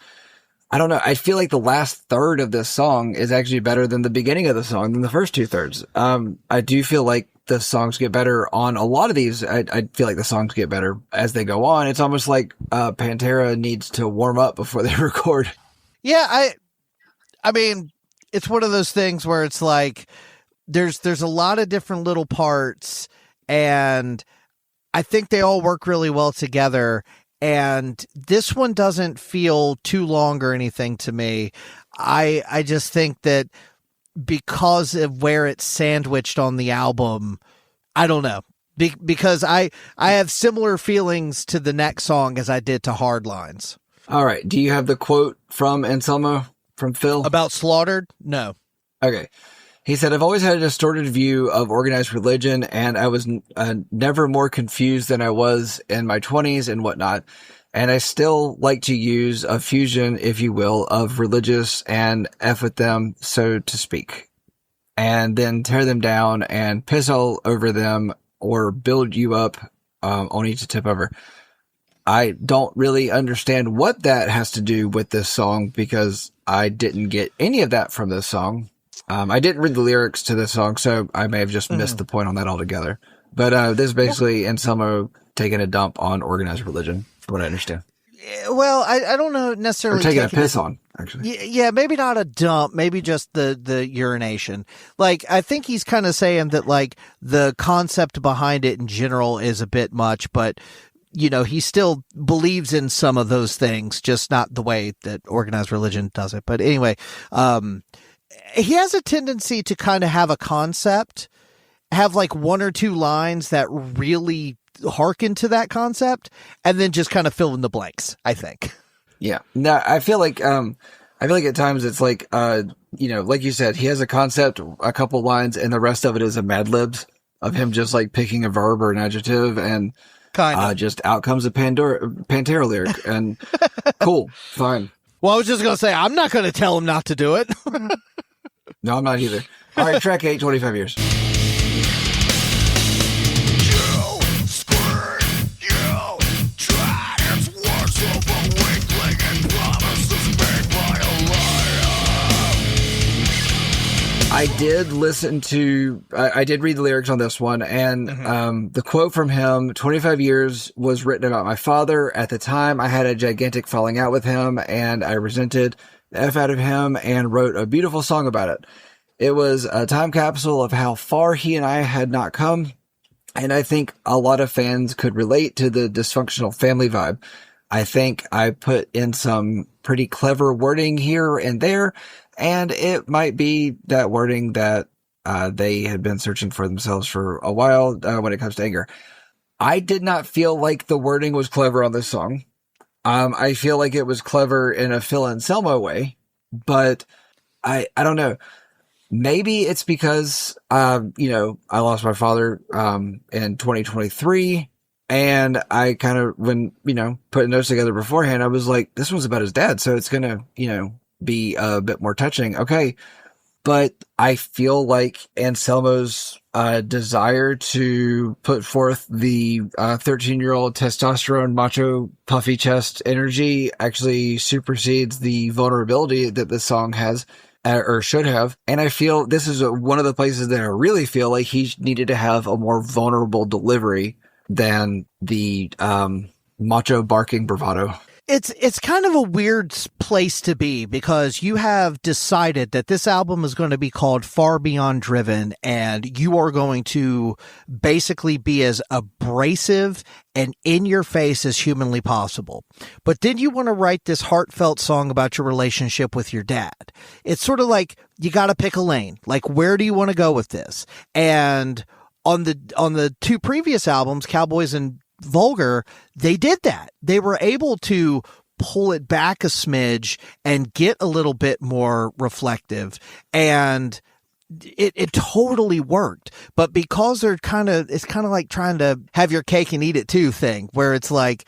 I don't know. I feel like the last third of this song is actually better than the beginning of the song, than the first 2/3. I do feel like the songs get better on a lot of these. I feel like the songs get better as they go on. It's almost like Pantera needs to warm up before they record. Yeah, I mean, it's one of those things where it's like there's a lot of different little parts, and I think they all work really well together. And this one doesn't feel too long or anything to me. I just think that because of where it's sandwiched on the album, I don't know. Because I have similar feelings to the next song as I did to Hard Lines. All right. Do you have the quote from Anselmo, from Phil? About Slaughtered? No. Okay. He said, "I've always had a distorted view of organized religion, and I was never more confused than I was in my 20s and whatnot. And I still like to use a fusion, if you will, of religious and F with them, so to speak, and then tear them down and piss all over them or build you up, only to tip over." I don't really understand what that has to do with this song, because I didn't get any of that from this song. I didn't read the lyrics to this song, so I may have just missed the point on that altogether. But this is basically Anselmo taking a dump on organized religion, from what I understand. Well, I don't know necessarily. Or taking a piss on, actually. Yeah, maybe not a dump, maybe just the urination. Like, I think he's kind of saying that, like, the concept behind it in general is a bit much, but, you know, he still believes in some of those things, just not the way that organized religion does it. But anyway, he has a tendency to kind of have a concept, have like one or two lines that really harken to that concept, and then just kind of fill in the blanks, I think. Yeah. No, I feel like at times it's like, you know, like you said, he has a concept, a couple lines, and the rest of it is a Mad Libs of him just like picking a verb or an adjective, and just out comes a Pantera lyric, and cool, fine. Well, I was just going to say, I'm not going to tell him not to do it. No, I'm not either. All right, track 8, 25 years. I did I did read the lyrics on this one, and the quote from him, 25 years, was written about my father. At the time, I had a gigantic falling out with him, and I resented the F out of him and wrote a beautiful song about it. It was a time capsule of how far he and I had not come, and I think a lot of fans could relate to the dysfunctional family vibe. I think I put in some pretty clever wording here and there, and it might be that wording that they had been searching for themselves for a while when it comes to anger. I did not feel like the wording was clever on this song. I feel like it was clever in a Phil Anselmo way, but I don't know. Maybe it's because, you know, I lost my father, in 2023. And I kind of, when, you know, putting notes together beforehand, I was like, this one's about his dad. So it's going to, you know, be a bit more touching. Okay. But I feel like Anselmo's, desire to put forth the 13-year-old testosterone, macho, puffy chest energy actually supersedes the vulnerability that the song has, or should have. And I feel this is one of the places that I really feel like he needed to have a more vulnerable delivery than the macho barking bravado. It's kind of a weird place to be, because you have decided that this album is going to be called Far Beyond Driven, and you are going to basically be as abrasive and in your face as humanly possible. But then you want to write this heartfelt song about your relationship with your dad. It's sort of like you got to pick a lane. Like, where do you want to go with this? And on the two previous albums, Cowboys and Vulgar, they did that. They were able to pull it back a smidge and get a little bit more reflective, and it totally worked. But because it's kind of like trying to have your cake and eat it too thing, where it's like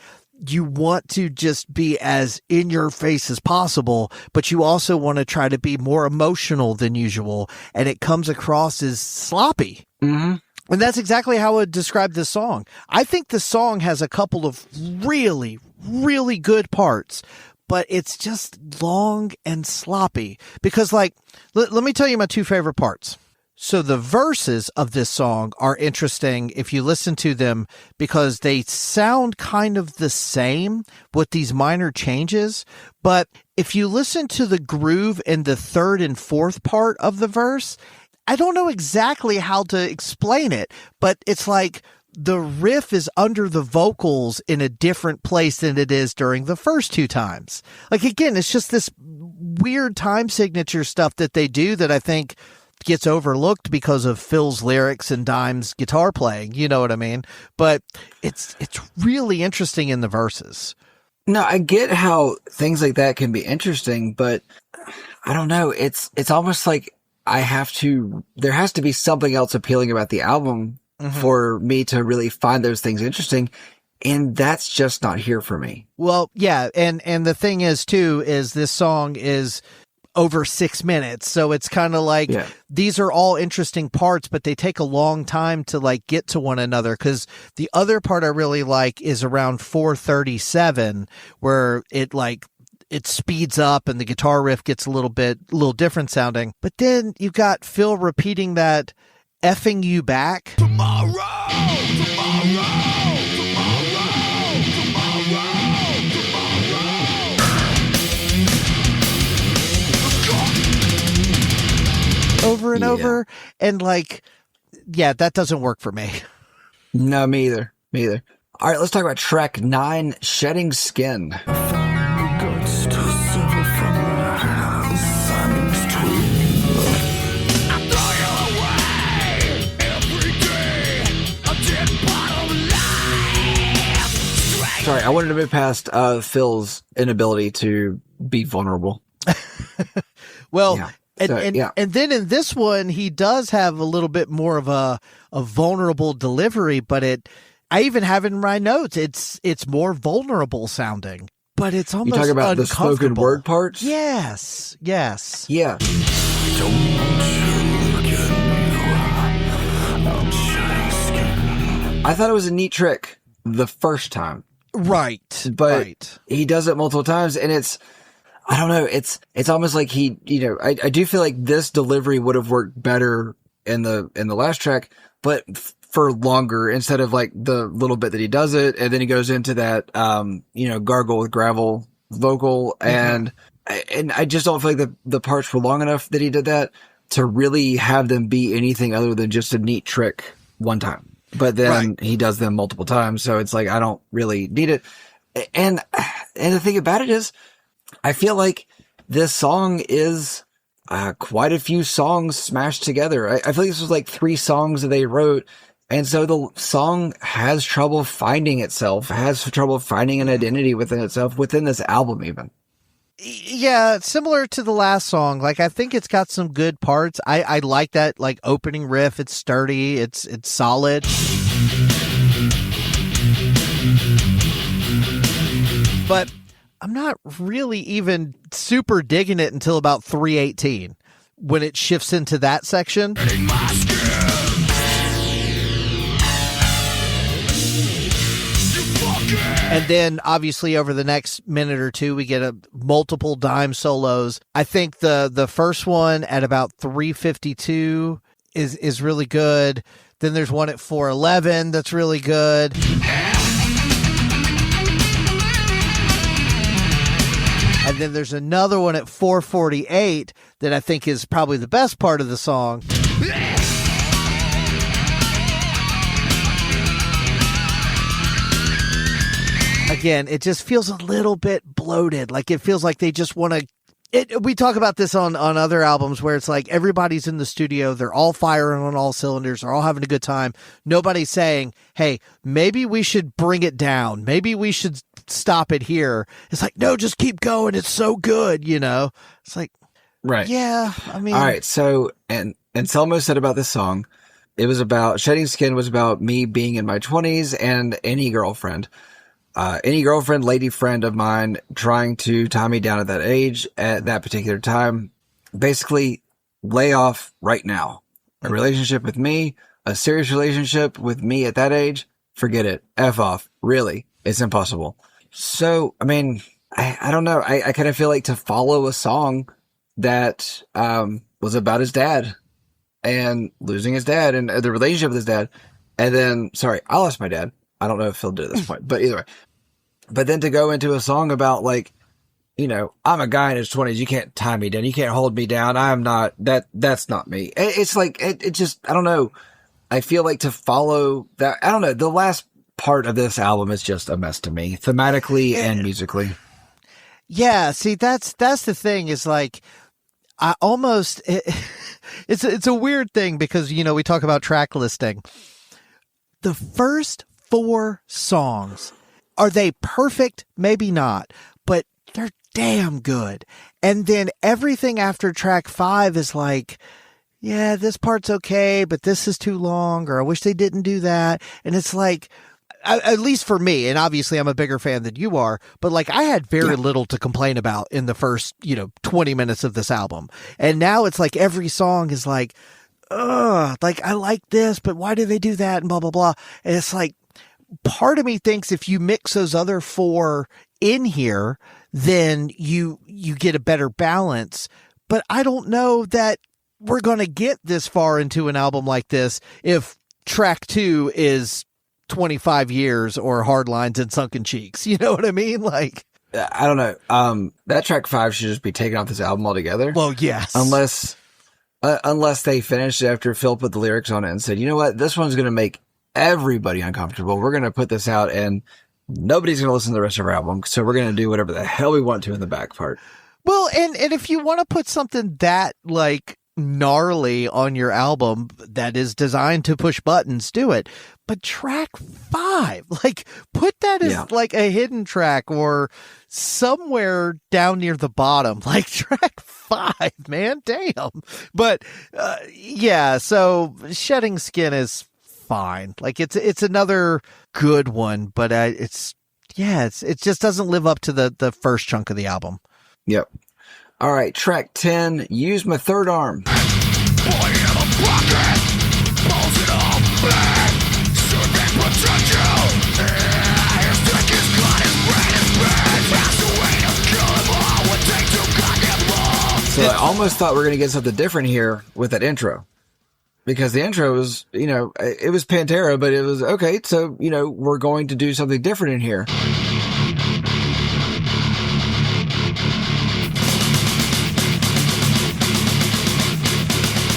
you want to just be as in your face as possible, but you also want to try to be more emotional than usual, and it comes across as sloppy. Mm-hmm. And that's exactly how I would describe this song. I think the song has a couple of really, really good parts, but it's just long and sloppy. Because, like, let me tell you my two favorite parts. So the verses of this song are interesting if you listen to them, because they sound kind of the same with these minor changes. But if you listen to the groove in the third and fourth part of the verse, I don't know exactly how to explain it, but it's like the riff is under the vocals in a different place than it is during the first two times. Like, again, it's just this weird time signature stuff that they do that I think gets overlooked because of Phil's lyrics and Dime's guitar playing. You know what I mean? But it's really interesting in the verses. No, I get how things like that can be interesting, but I don't know. It's almost like there has to be something else appealing about the album for me to really find those things interesting. And that's just not here for me. Well, yeah. And the thing is too, is this song is over 6 minutes. So it's kind of like, these are all interesting parts, but they take a long time to like get to one another. Cause the other part I really like is around 4:37, where it speeds up and the guitar riff gets a little different sounding. But then you've got Phil repeating that effing you back. Tomorrow. Over and over. And like, yeah, that doesn't work for me. No, me either. All right, let's talk about track 9, Shedding Skin. Sorry, I wanted to move past Phil's inability to be vulnerable. Well, yeah. And then in this one, he does have a little bit more of a vulnerable delivery, but I even have it in my notes. It's more vulnerable sounding, but it's almost you talk about the spoken word parts. Yes. Yeah. Don't you look at me, I'm shedding skin. I thought it was a neat trick the first time. Right. But he does it multiple times, and I don't know, it's almost like he, you know, I do feel like this delivery would have worked better in the last track, but for longer, instead of like the little bit that he does it, and then he goes into that, you know, gargle with gravel vocal, and I just don't feel like the parts were long enough that he did that to really have them be anything other than just a neat trick one time. But then he does them multiple times, so it's like I don't really need it. And the thing about it is, I feel like this song is quite a few songs smashed together. I feel like this was like 3 songs that they wrote, And so the song has trouble finding itself, has trouble finding an identity within itself, within this album even. Yeah, similar to the last song. Like, I think it's got some good parts. I like that, like, opening riff. It's sturdy. It's solid. But I'm not really even super digging it until about 3:18 when it shifts into that section. And then obviously over the next minute or two, we get multiple dime solos. I think the first one at about 3:52 is really good. Then there's one at 4:11 that's really good. And then there's another one at 4:48 that I think is probably the best part of the song. Again, it just feels a little bit bloated. Like, it feels like they just want to... We talk about this on other albums where it's like everybody's in the studio. They're all firing on all cylinders. They're all having a good time. Nobody's saying, hey, maybe we should bring it down. Maybe we should stop it here. It's like, no, just keep going. It's so good, you know? It's like, right. Yeah, I mean... All right, so, and Selma said about this song, it was about... Shedding Skin was about me being in my 20s and any girlfriend, lady friend of mine trying to tie me down at that age, at that particular time. Basically, lay off right now. A relationship with me, a serious relationship with me at that age, forget it. F off. Really. It's impossible. So, I mean, I don't know. I kind of feel like to follow a song that was about his dad and losing his dad and the relationship with his dad. And then, sorry, I lost my dad. I don't know if Phil did at this point, but either way. But then to go into a song about, like, you know, I'm a guy in his 20s. You can't tie me down. You can't hold me down. I'm not, that's not me. It's like, it just, I don't know. I feel like to follow that, I don't know. The last part of this album is just a mess to me, thematically and musically. Yeah. See, that's the thing is, like, I almost, it's a weird thing because, you know, we talk about track listing. The first 4 songs, are they perfect? Maybe not, but they're damn good. And then everything after track 5 is like, yeah, this part's okay, but this is too long, or I wish they didn't do that. And it's like, at least for me, and obviously I'm a bigger fan than you are, but like I had very little to complain about in the first, 20 minutes of this album. And now it's like every song is like, like I like this, but why do they do that? And blah, blah, blah. And it's like, part of me thinks if you mix those other 4 in here, then you get a better balance. But I don't know that we're going to get this far into an album like this if track 2 is 25 years or Hard Lines and Sunken Cheeks. You know what I mean? Like, I don't know. That track 5 should just be taken off this album altogether. Well, yes. Unless they finished after Phil put the lyrics on it and said, you know what, this one's going to make everybody uncomfortable. We're going to put this out and nobody's going to listen to the rest of our album. So we're going to do whatever the hell we want to in the back part. Well, and if you want to put something that like gnarly on your album that is designed to push buttons, do it. But track 5, like put that as like a hidden track or somewhere down near the bottom, like track 5, man, damn. But so Shedding Skin is fine. Like it's another good one, but it just doesn't live up to the first chunk of the album. Yep. All right, track 10, Use My Third Arm. So I almost thought we were going to get something different here with that intro. Because the intro was, it was Pantera, but it was, okay, so, we're going to do something different in here.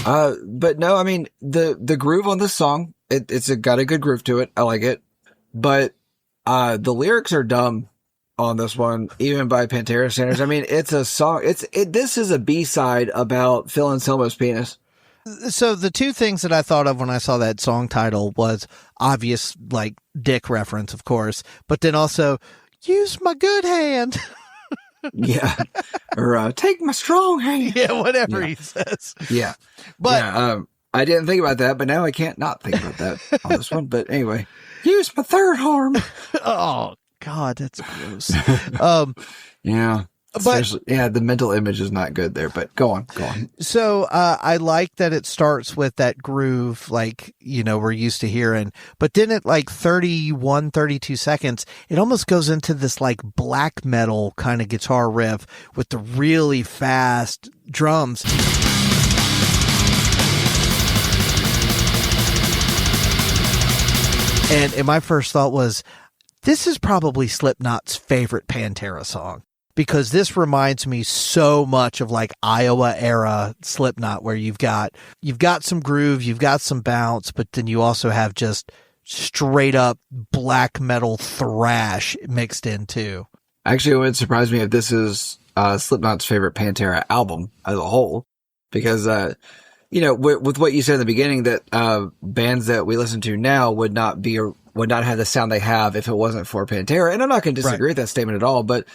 But no, I mean, the groove on this song, it's got a good groove to it. I like it. But, the lyrics are dumb on this one, even by Pantera standards. I mean, it's a song, this is a B-side about Phil Anselmo's penis. So the two things that I thought of when I saw that song title was obvious, like dick reference, of course, but then also use my good hand. Yeah. Or take my strong hand. Yeah, whatever he says. Yeah. But I didn't think about that, but now I can't not think about that on this one. But anyway, use my third arm. Oh God, that's gross. Yeah. But the mental image is not good there, but go on. So I like that it starts with that groove, like, we're used to hearing, but then at like 31, 32 seconds, it almost goes into this like black metal kind of guitar riff with the really fast drums. And my first thought was, this is probably Slipknot's favorite Pantera song. Because this reminds me so much of like Iowa era Slipknot, where you've got some groove, you've got some bounce, but then you also have just straight up black metal thrash mixed in too. Actually, it would surprise me if this is Slipknot's favorite Pantera album as a whole, because with what you said in the beginning, that bands that we listen to now would not have the sound they have if it wasn't for Pantera. And I'm not going to disagree with that statement at all, but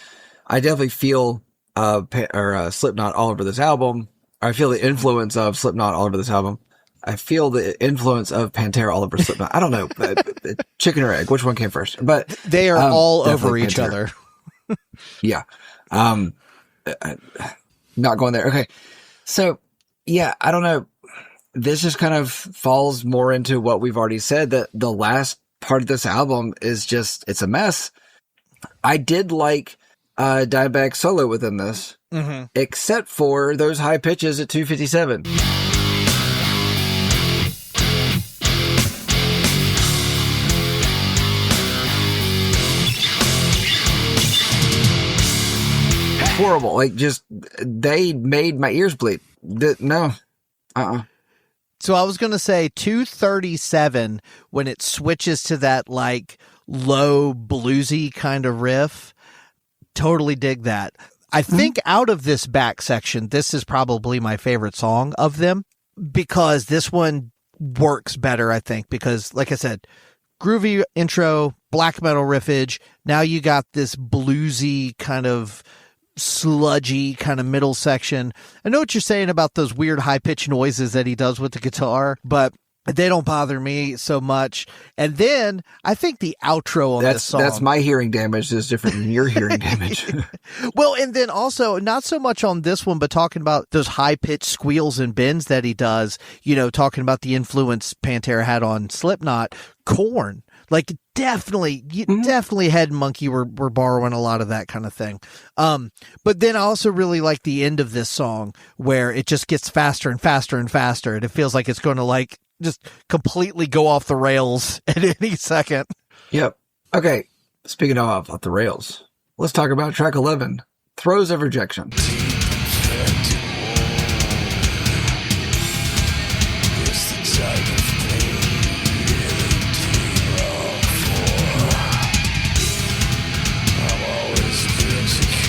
I definitely feel Slipknot all over this album. I feel the influence of Slipknot all over this album. I feel the influence of Pantera all over Slipknot. I don't know, chicken or egg, which one came first? But they are all over each other. Yeah, not going there. Okay, so yeah, I don't know. This just kind of falls more into what we've already said, that the last part of this album is just, it's a mess. I did like Dimebag solo within this, except for those high pitches at 257. Horrible. Like, just, they made my ears bleed. No. So I was going to say 237, when it switches to that like low bluesy kind of riff. Totally dig that. I think out of this back section, this is probably my favorite song of them, because this one works better, I think, because like I said, groovy intro, black metal riffage. Now you got this bluesy kind of sludgy kind of middle section. I know what you're saying about those weird high pitched noises that he does with the guitar, but they don't bother me so much. And then I think the outro on this song, that's my hearing damage is different than your hearing damage. Well, and then also not so much on this one, but talking about those high pitched squeals and bends that he does, talking about the influence Pantera had on Slipknot, Korn. Like definitely Head and Monkey were borrowing a lot of that kind of thing. But then I also really like the end of this song, where it just gets faster and faster and faster. And it feels like it's going to like just completely go off the rails at any second. Yep. Okay. Speaking of off the rails, let's talk about track 11, Throes of Rejection.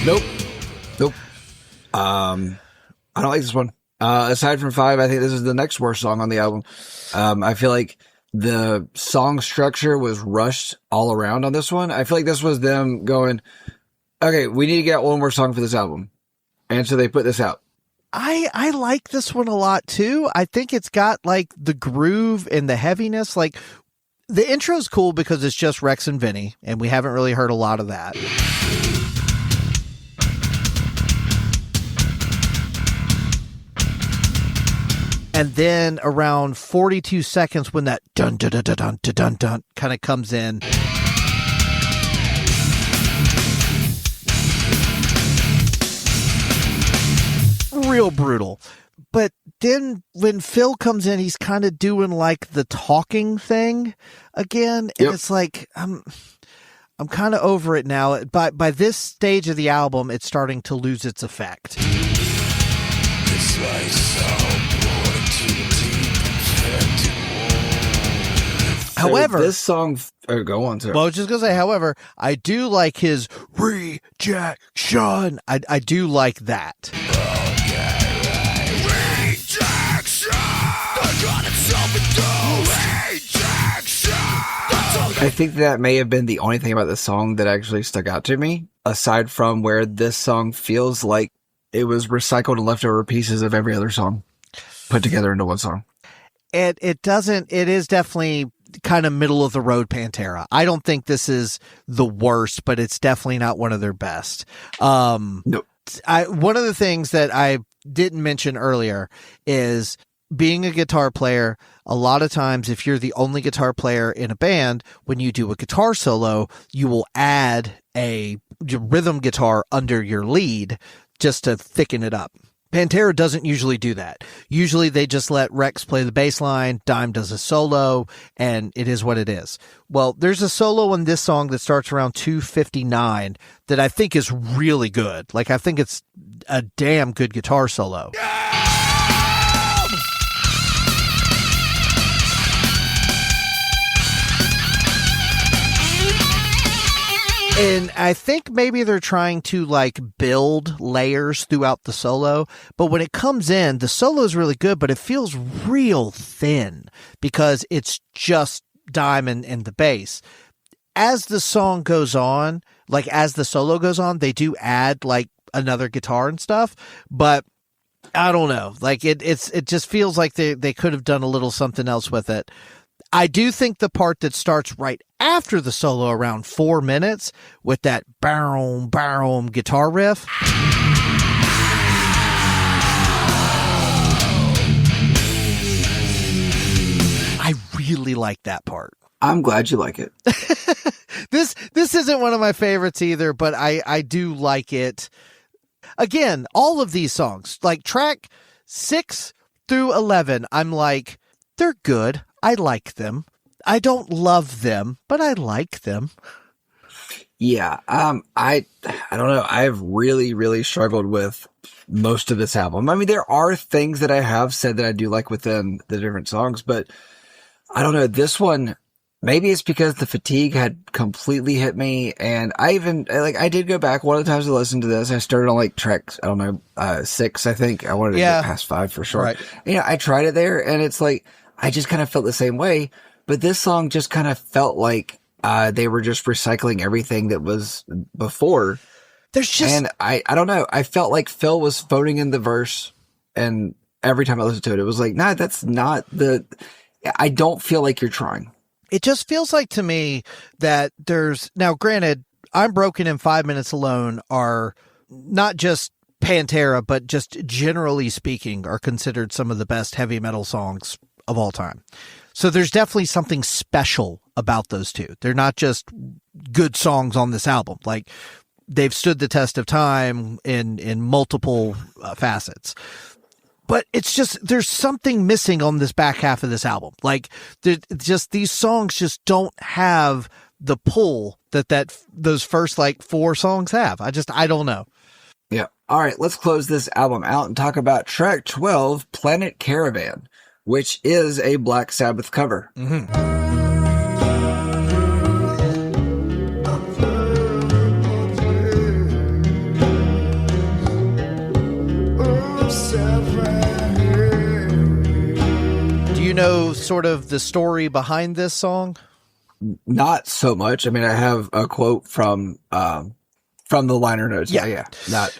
Nope. I don't like this one. Aside from 5, I think this is the next worst song on the album. I feel like the song structure was rushed all around on this one. I feel like this was them going, okay, we need to get one more song for this album. And so they put this out. I like this one a lot too. I think it's got like the groove and the heaviness. Like the intro's cool because it's just Rex and Vinny, and we haven't really heard a lot of that. And then around 42 seconds, when that dun dun dun dun dun dun dun kind of comes in, real brutal. But then when Phil comes in, he's kind of doing like the talking thing again, and it's like I'm kind of over it now. By this stage of the album, it's starting to lose its effect. It's like However, this song, go on, sir. Well, I was just going to say, however, I do like his rejection. I do like that. Rejection! I think that may have been the only thing about the song that actually stuck out to me, aside from where this song feels like it was recycled and leftover pieces of every other song put together into one song. It is definitely kind of middle of the road Pantera. I don't think this is the worst, but it's definitely not one of their best. Nope. One of the things that I didn't mention earlier is being a guitar player. A lot of times, if you're the only guitar player in a band, when you do a guitar solo, you will add a rhythm guitar under your lead just to thicken it up. Pantera doesn't usually do that. Usually they just let Rex play the bass line, Dime does a solo, and it is what it is. Well, there's a solo in this song that starts around 2:59 that I think is really good. Like, I think it's a damn good guitar solo. And I think maybe they're trying to like build layers throughout the solo, but when it comes in, the solo is really good, but it feels real thin because it's just Dime and the bass. As the song goes on, like as the solo goes on, they do add like another guitar and stuff, but I don't know. Like it just feels like they could have done a little something else with it. I do think the part that starts right after the solo, around 4 minutes, with that boom, boom guitar riff. I really like that part. I'm glad you like it. This isn't one of my favorites either, but I do like it. Again, all of these songs, like track 6 through 11, I'm like, they're good. I like them. I don't love them, but I like them. Yeah. I don't know. I've really, really struggled with most of this album. I mean, there are things that I have said that I do like within the different songs, but I don't know. This one, maybe it's because the fatigue had completely hit me. And I did go back one of the times I listened to this. I started on like track, 6, I think. I wanted to get past 5 for sure. Right. I tried it there and it's like, I just kind of felt the same way, but this song just kind of felt like they were just recycling everything that was before. And I don't know. I felt like Phil was phoning in the verse, and every time I listened to it, it was like, nah, that's not I don't feel like you're trying. It just feels like to me that now granted, I'm Broken in 5 Minutes Alone are not just Pantera, but just generally speaking are considered some of the best heavy metal songs of all time. So there's definitely something special about those two. They're not just good songs on this album. Like, they've stood the test of time in multiple facets. But it's just, there's something missing on this back half of this album. Like, these songs just don't have the pull that those first like 4 songs have. I don't know. Yeah. All right. Let's close this album out and talk about track 12, Planet Caravan, which is a Black Sabbath cover. Mm-hmm. Do you know sort of the story behind this song? Not so much. I mean, I have a quote from the liner notes. Yeah.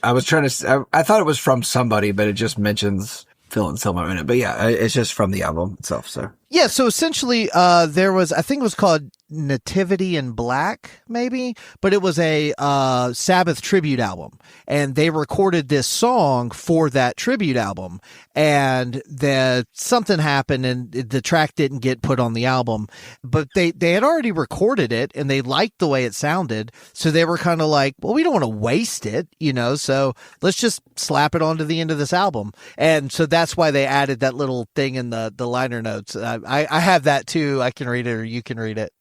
I thought it was from somebody, but it just mentions Phil and Selma in it. But yeah, it's just from the album itself. So yeah, so essentially, there was, I think it was called Nativity in Black, maybe, but it was a Sabbath tribute album, and they recorded this song for that tribute album, and something happened, and the track didn't get put on the album, but they had already recorded it, and they liked the way it sounded, so they were kind of like, well, we don't want to waste it, so let's just slap it onto the end of this album, and so that's why they added that little thing in the liner notes. I have that too. I can read it, or you can read it.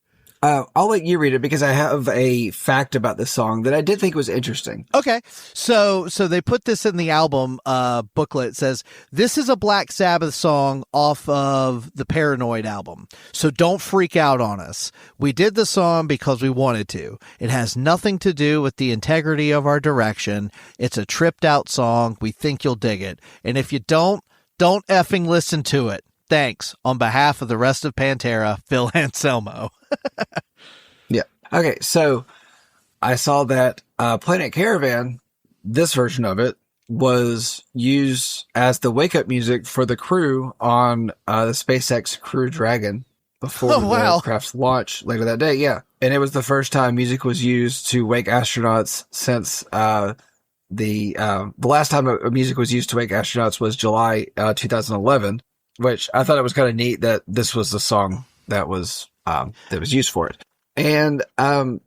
I'll let you read it because I have a fact about this song that I did think was interesting. Okay. So they put this in the album booklet. It says, this is a Black Sabbath song off of the Paranoid album. So don't freak out on us. We did the song because we wanted to. It has nothing to do with the integrity of our direction. It's a tripped out song. We think you'll dig it. And if you don't effing listen to it. Thanks on behalf of the rest of Pantera, Phil Anselmo. Yeah. Okay, so I saw that Planet Caravan, this version of it, was used as the wake-up music for the crew on the SpaceX Crew Dragon before the craft's launch later that day. Yeah. And it was the first time music was used to wake astronauts since the last time music was used to wake astronauts was July 2011, which I thought it was kind of neat that this was the song that was used for it. And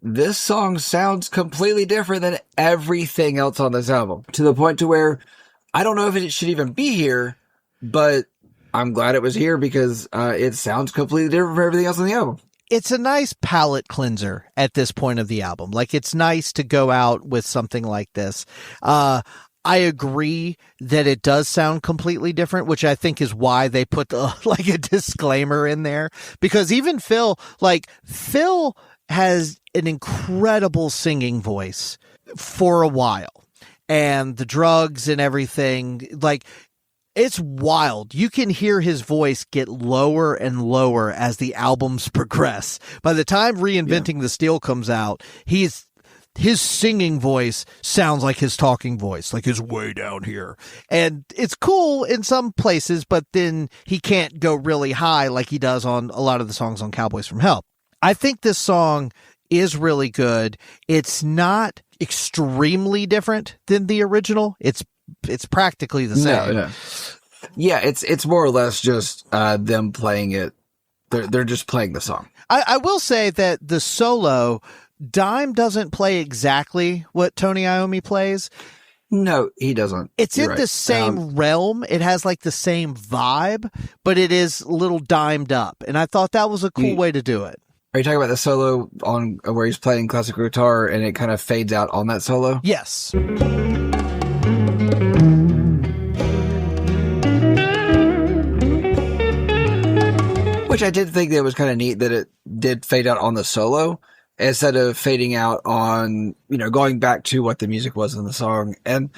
this song sounds completely different than everything else on this album, to the point to where I don't know if it should even be here, but I'm glad it was here because it sounds completely different from everything else on the album. It's a nice palate cleanser at this point of the album. Like, it's nice to go out with something like this. I agree that it does sound completely different, which I think is why they put like a disclaimer in there, because even Phil has an incredible singing voice for a while, and the drugs and everything, like, it's wild. You can hear his voice get lower and lower as the albums progress. By the time Reinventing the Steel comes out, his singing voice sounds like his talking voice, like it's way down here. And it's cool in some places, but then he can't go really high like he does on a lot of the songs on Cowboys from Hell. I think this song is really good. It's not extremely different than the original. It's practically the same. No. Yeah, it's more or less just them playing it. They're just playing the song. I will say that the solo, Dime doesn't play exactly what Tony Iommi plays. No, he doesn't. It's in the same realm. It has like the same vibe, but it is a little dimed up. And I thought that was a cool way to do it. Are you talking about the solo on where he's playing classical guitar and it kind of fades out on that solo? Yes. Which I did think that was kind of neat that it did fade out on the solo instead of fading out on, going back to what the music was in the song. And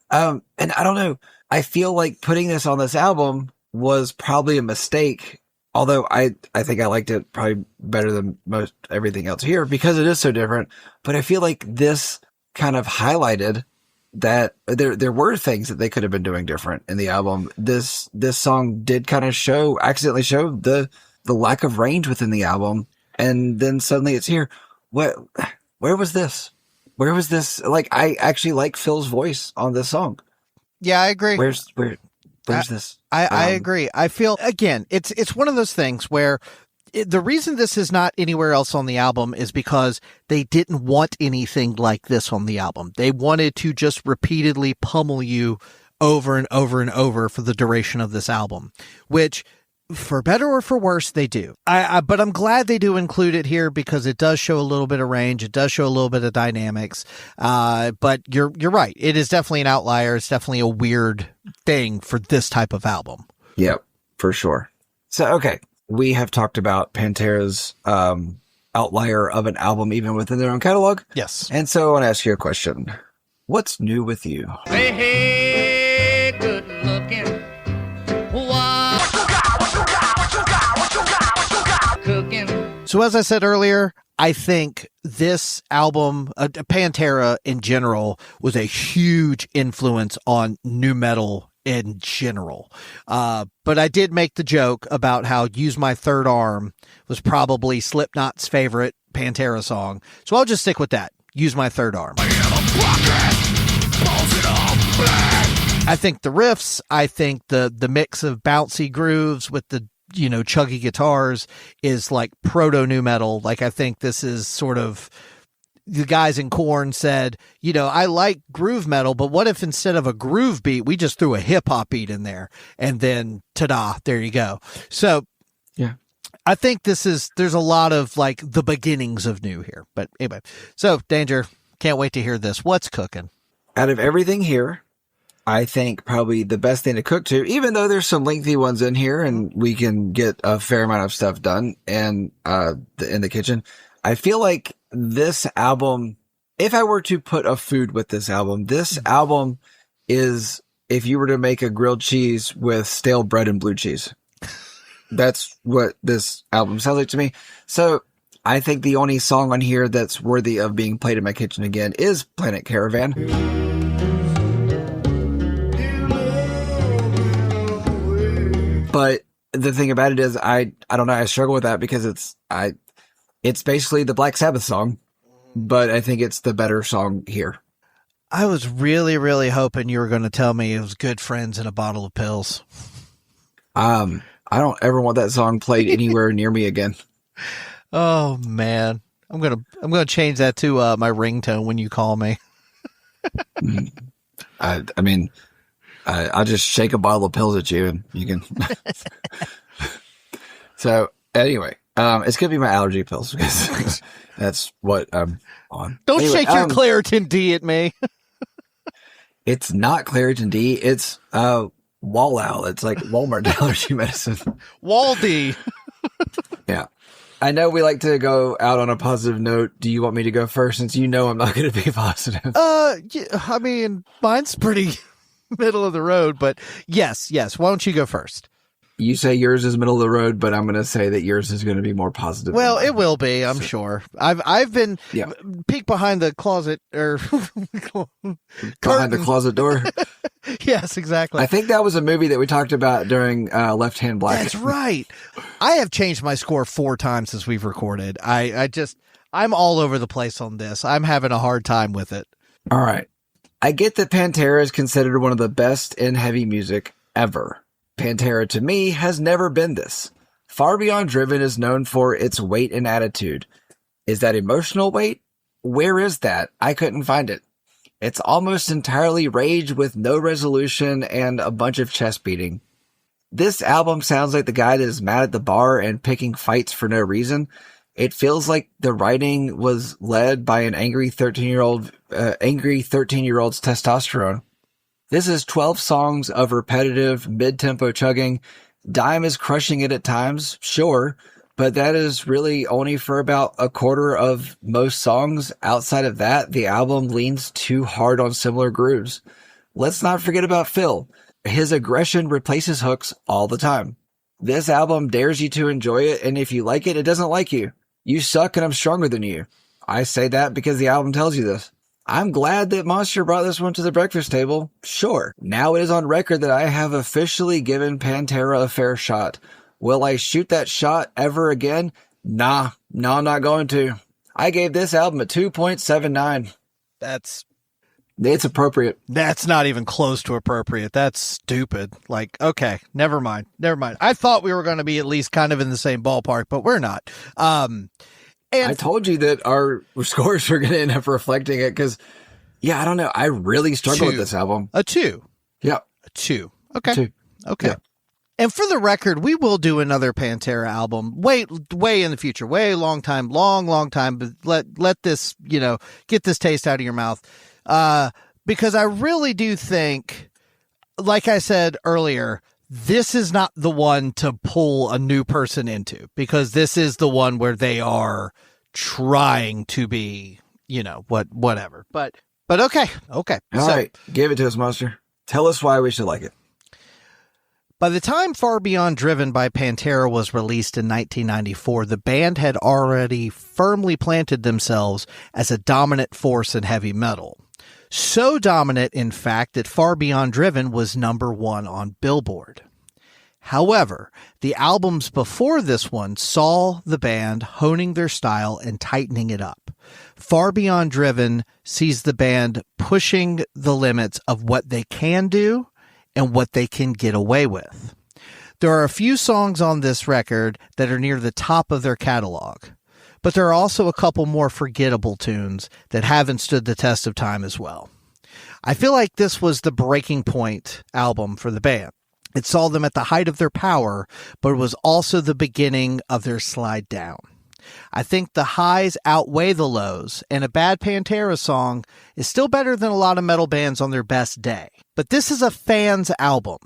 I don't know. I feel like putting this on this album was probably a mistake. Although I think I liked it probably better than most everything else here because it is so different. But I feel like this kind of highlighted that there were things that they could have been doing different in the album. This song did kind of accidentally show the lack of range within the album. And then suddenly it's here. Where was this? Where was this? Like, I actually like Phil's voice on this song. Yeah, I agree. Where's this? I agree. I feel, again, it's one of those things where the reason this is not anywhere else on the album is because they didn't want anything like this on the album. They wanted to just repeatedly pummel you over and over and over for the duration of this album, which, for better or for worse, they do. But I'm glad they do include it here because it does show a little bit of range. It does show a little bit of dynamics. But you're right. It is definitely an outlier. It's definitely a weird thing for this type of album. Yep, for sure. So, okay. We have talked about Pantera's outlier of an album even within their own catalog. Yes. And so I want to ask you a question. What's new with you? Hey, good looking. What you got? Cooking. So as I said earlier, I think this album, Pantera in general, was a huge influence on nu metal in general. But I did make the joke about how Use My Third Arm was probably Slipknot's favorite Pantera song. So I'll just stick with that. Use My Third Arm. I think the riffs, I think the mix of bouncy grooves with the, chuggy guitars is like proto nu metal. Like, I think this is sort of, the guys in Korn said, I like groove metal, but what if instead of a groove beat, we just threw a hip hop beat in there and then ta-da, there you go. So yeah, I think there's a lot of like the beginnings of new here, but anyway, so Danger, can't wait to hear this. What's cooking? Out of everything here, I think probably the best thing to cook to, even though there's some lengthy ones in here and we can get a fair amount of stuff done and in the kitchen. I feel like this album, if I were to put a food with this album is if you were to make a grilled cheese with stale bread and blue cheese. that's what this album sounds like to me. So I think the only song on here that's worthy of being played in my kitchen again is Planet Caravan. But the thing about it is I don't know, I struggle with that because it's basically the Black Sabbath song, but I think it's the better song here. I was really, really hoping you were going to tell me it was Good Friends and a Bottle of Pills. I don't ever want that song played anywhere near me again. Oh man, I'm gonna change that to my ringtone when you call me. I mean, I'll just shake a bottle of pills at you and you can. So anyway, it's gonna be my allergy pills because that's what I'm on. Don't anyway, shake your Claritin D at me. It's not Claritin D. It's Wall-Owl. It's like Walmart allergy medicine. Waldy. Yeah. I know we like to go out on a positive note. Do you want me to go first since you know I'm not going to be positive? Yeah, I mean, mine's pretty middle of the road, but yes. Why don't you go first? You say yours is middle of the road, but I'm going to say that yours is going to be more positive. Well, it will be, I'm sure. I've been peek behind the closet or behind the closet door. Yes, exactly. I think that was a movie that we talked about during Left Hand Black. That's right. I have changed my score 4 times since we've recorded. I'm all over the place on this. I'm having a hard time with it. All right. I get that Pantera is considered one of the best in heavy music ever. Pantera, to me, has never been this. Far Beyond Driven is known for its weight and attitude. Is that emotional weight? Where is that? I couldn't find it. It's almost entirely rage with no resolution and a bunch of chest beating. This album sounds like the guy that is mad at the bar and picking fights for no reason. It feels like the writing was led by an angry 13-year-old's testosterone. This is 12 songs of repetitive, mid-tempo chugging. Dime is crushing it at times, sure, but that is really only for about a quarter of most songs. Outside of that, the album leans too hard on similar grooves. Let's not forget about Phil. His aggression replaces hooks all the time. This album dares you to enjoy it, and if you like it, it doesn't like you. You suck and I'm stronger than you. I say that because the album tells you this. I'm glad that Monster brought this one to the breakfast table. Sure. Now it is on record that I have officially given Pantera a fair shot. Will I shoot that shot ever again? Nah, no, I'm not going to. I gave this album a 2.79. It's appropriate. That's not even close to appropriate. That's stupid. Like, okay, never mind. I thought we were going to be at least kind of in the same ballpark, but we're not. And I told you that our scores were going to end up reflecting it because, I don't know. I really struggle with this album. A 2. Yeah. A 2. Okay. 2. Okay. Yeah. And for the record, we will do another Pantera album way in the future, way long time, but let this, get this taste out of your mouth. Because I really do think, like I said earlier, this is not the one to pull a new person into, because this is the one where they are trying to be, whatever. But okay. All right. Give it to us, Monster. Tell us why we should like it. By the time Far Beyond Driven by Pantera was released in 1994, the band had already firmly planted themselves as a dominant force in heavy metal. So dominant, in fact, that Far Beyond Driven was number 1 on Billboard. However, the albums before this one saw the band honing their style and tightening it up. Far Beyond Driven sees the band pushing the limits of what they can do and what they can get away with. There are a few songs on this record that are near the top of their catalog, but there are also a couple more forgettable tunes that haven't stood the test of time as well. I feel like this was the breaking point album for the band. It saw them at the height of their power, but it was also the beginning of their slide down. I think the highs outweigh the lows, and a bad Pantera song is still better than a lot of metal bands on their best day. But this is a fan's album.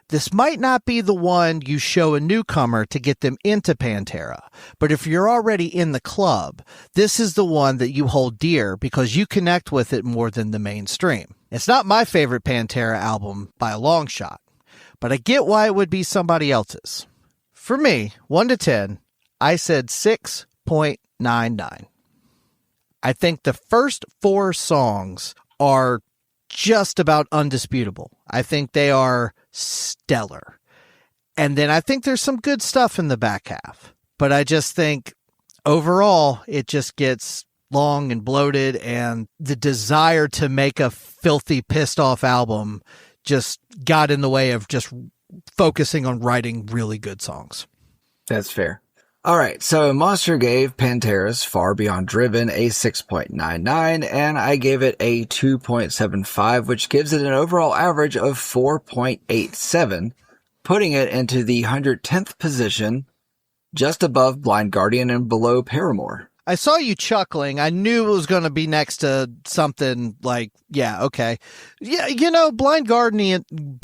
This might not be the one you show a newcomer to get them into Pantera, but if you're already in the club, this is the one that you hold dear because you connect with it more than the mainstream. It's not my favorite Pantera album by a long shot, but I get why it would be somebody else's. For me, 1 to 10, I said 6.99. I think the first 4 songs are just about undisputable. I think they are stellar. And then I think there's some good stuff in the back half. But I just think overall, it just gets long and bloated, and the desire to make a filthy, pissed off album just got in the way of just focusing on writing really good songs. That's fair. All right, so Monster gave Pantera's Far Beyond Driven a 6.99, and I gave it a 2.75, which gives it an overall average of 4.87, putting it into the 110th position, just above Blind Guardian and below Paramore. I saw you chuckling. I knew it was going to be next to something like, yeah, okay. Yeah, you know, Blind Guardian and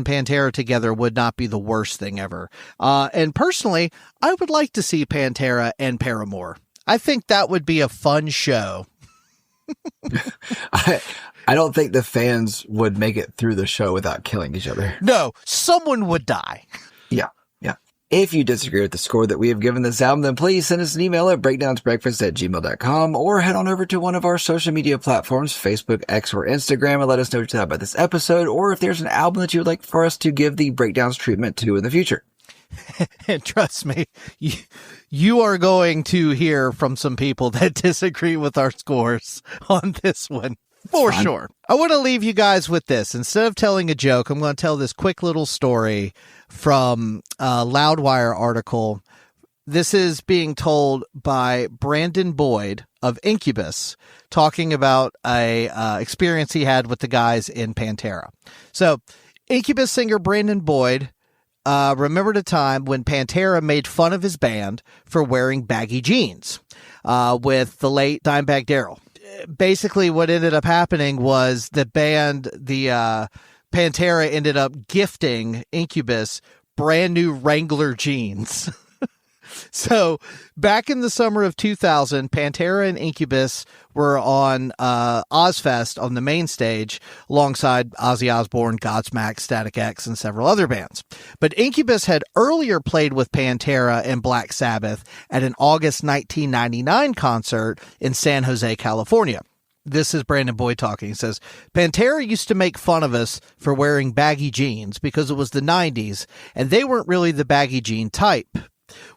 Pantera together would not be the worst thing ever. And personally, I would like to see Pantera and Paramore. I think that would be a fun show. I don't think the fans would make it through the show without killing each other. No, someone would die. Yeah. If you disagree with the score that we have given this album, then please send us an email at breakdownsbreakfast@gmail.com or head on over to one of our social media platforms, Facebook, X, or Instagram, and let us know what you thought about this episode, or if there's an album that you would like for us to give the breakdowns treatment to in the future. And trust me, you are going to hear from some people that disagree with our scores on this one. For sure. I want to leave you guys with this. Instead of telling a joke, I'm going to tell this quick little story from a Loudwire article. This is being told by Brandon Boyd of Incubus, talking about a experience he had with the guys in Pantera. So, Incubus singer Brandon Boyd remembered a time when Pantera made fun of his band for wearing baggy jeans with the late Dimebag Darrell. Basically, what ended up happening was the Pantera ended up gifting Incubus brand new Wrangler jeans. So back in the summer of 2000, Pantera and Incubus were on Ozfest on the main stage alongside Ozzy Osbourne, Godsmack, Static X, and several other bands. But Incubus had earlier played with Pantera and Black Sabbath at an August 1999 concert in San Jose, California. This is Brandon Boyd talking. He says, Pantera used to make fun of us for wearing baggy jeans because it was the 90s, and they weren't really the baggy jean type.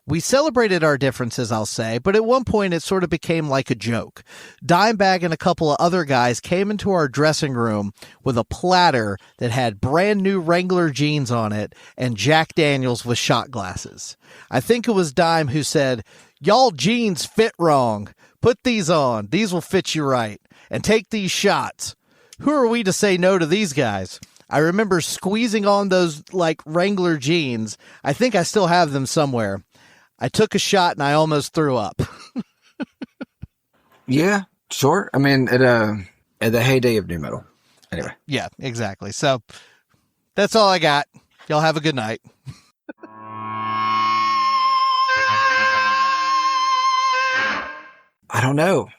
We celebrated our differences, I'll say, but at one point it sort of became like a joke. Dimebag and a couple of other guys came into our dressing room with a platter that had brand new Wrangler jeans on it and Jack Daniels with shot glasses. I think it was Dime who said, "Y'all jeans fit wrong. Put these on. These will fit you right. And take these shots. Who are we to say no to these guys?" I remember squeezing on those like Wrangler jeans. I think I still have them somewhere. I took a shot and I almost threw up. Yeah, sure. I mean, at the heyday of new metal. Anyway. Yeah, exactly. So that's all I got. Y'all have a good night. I don't know.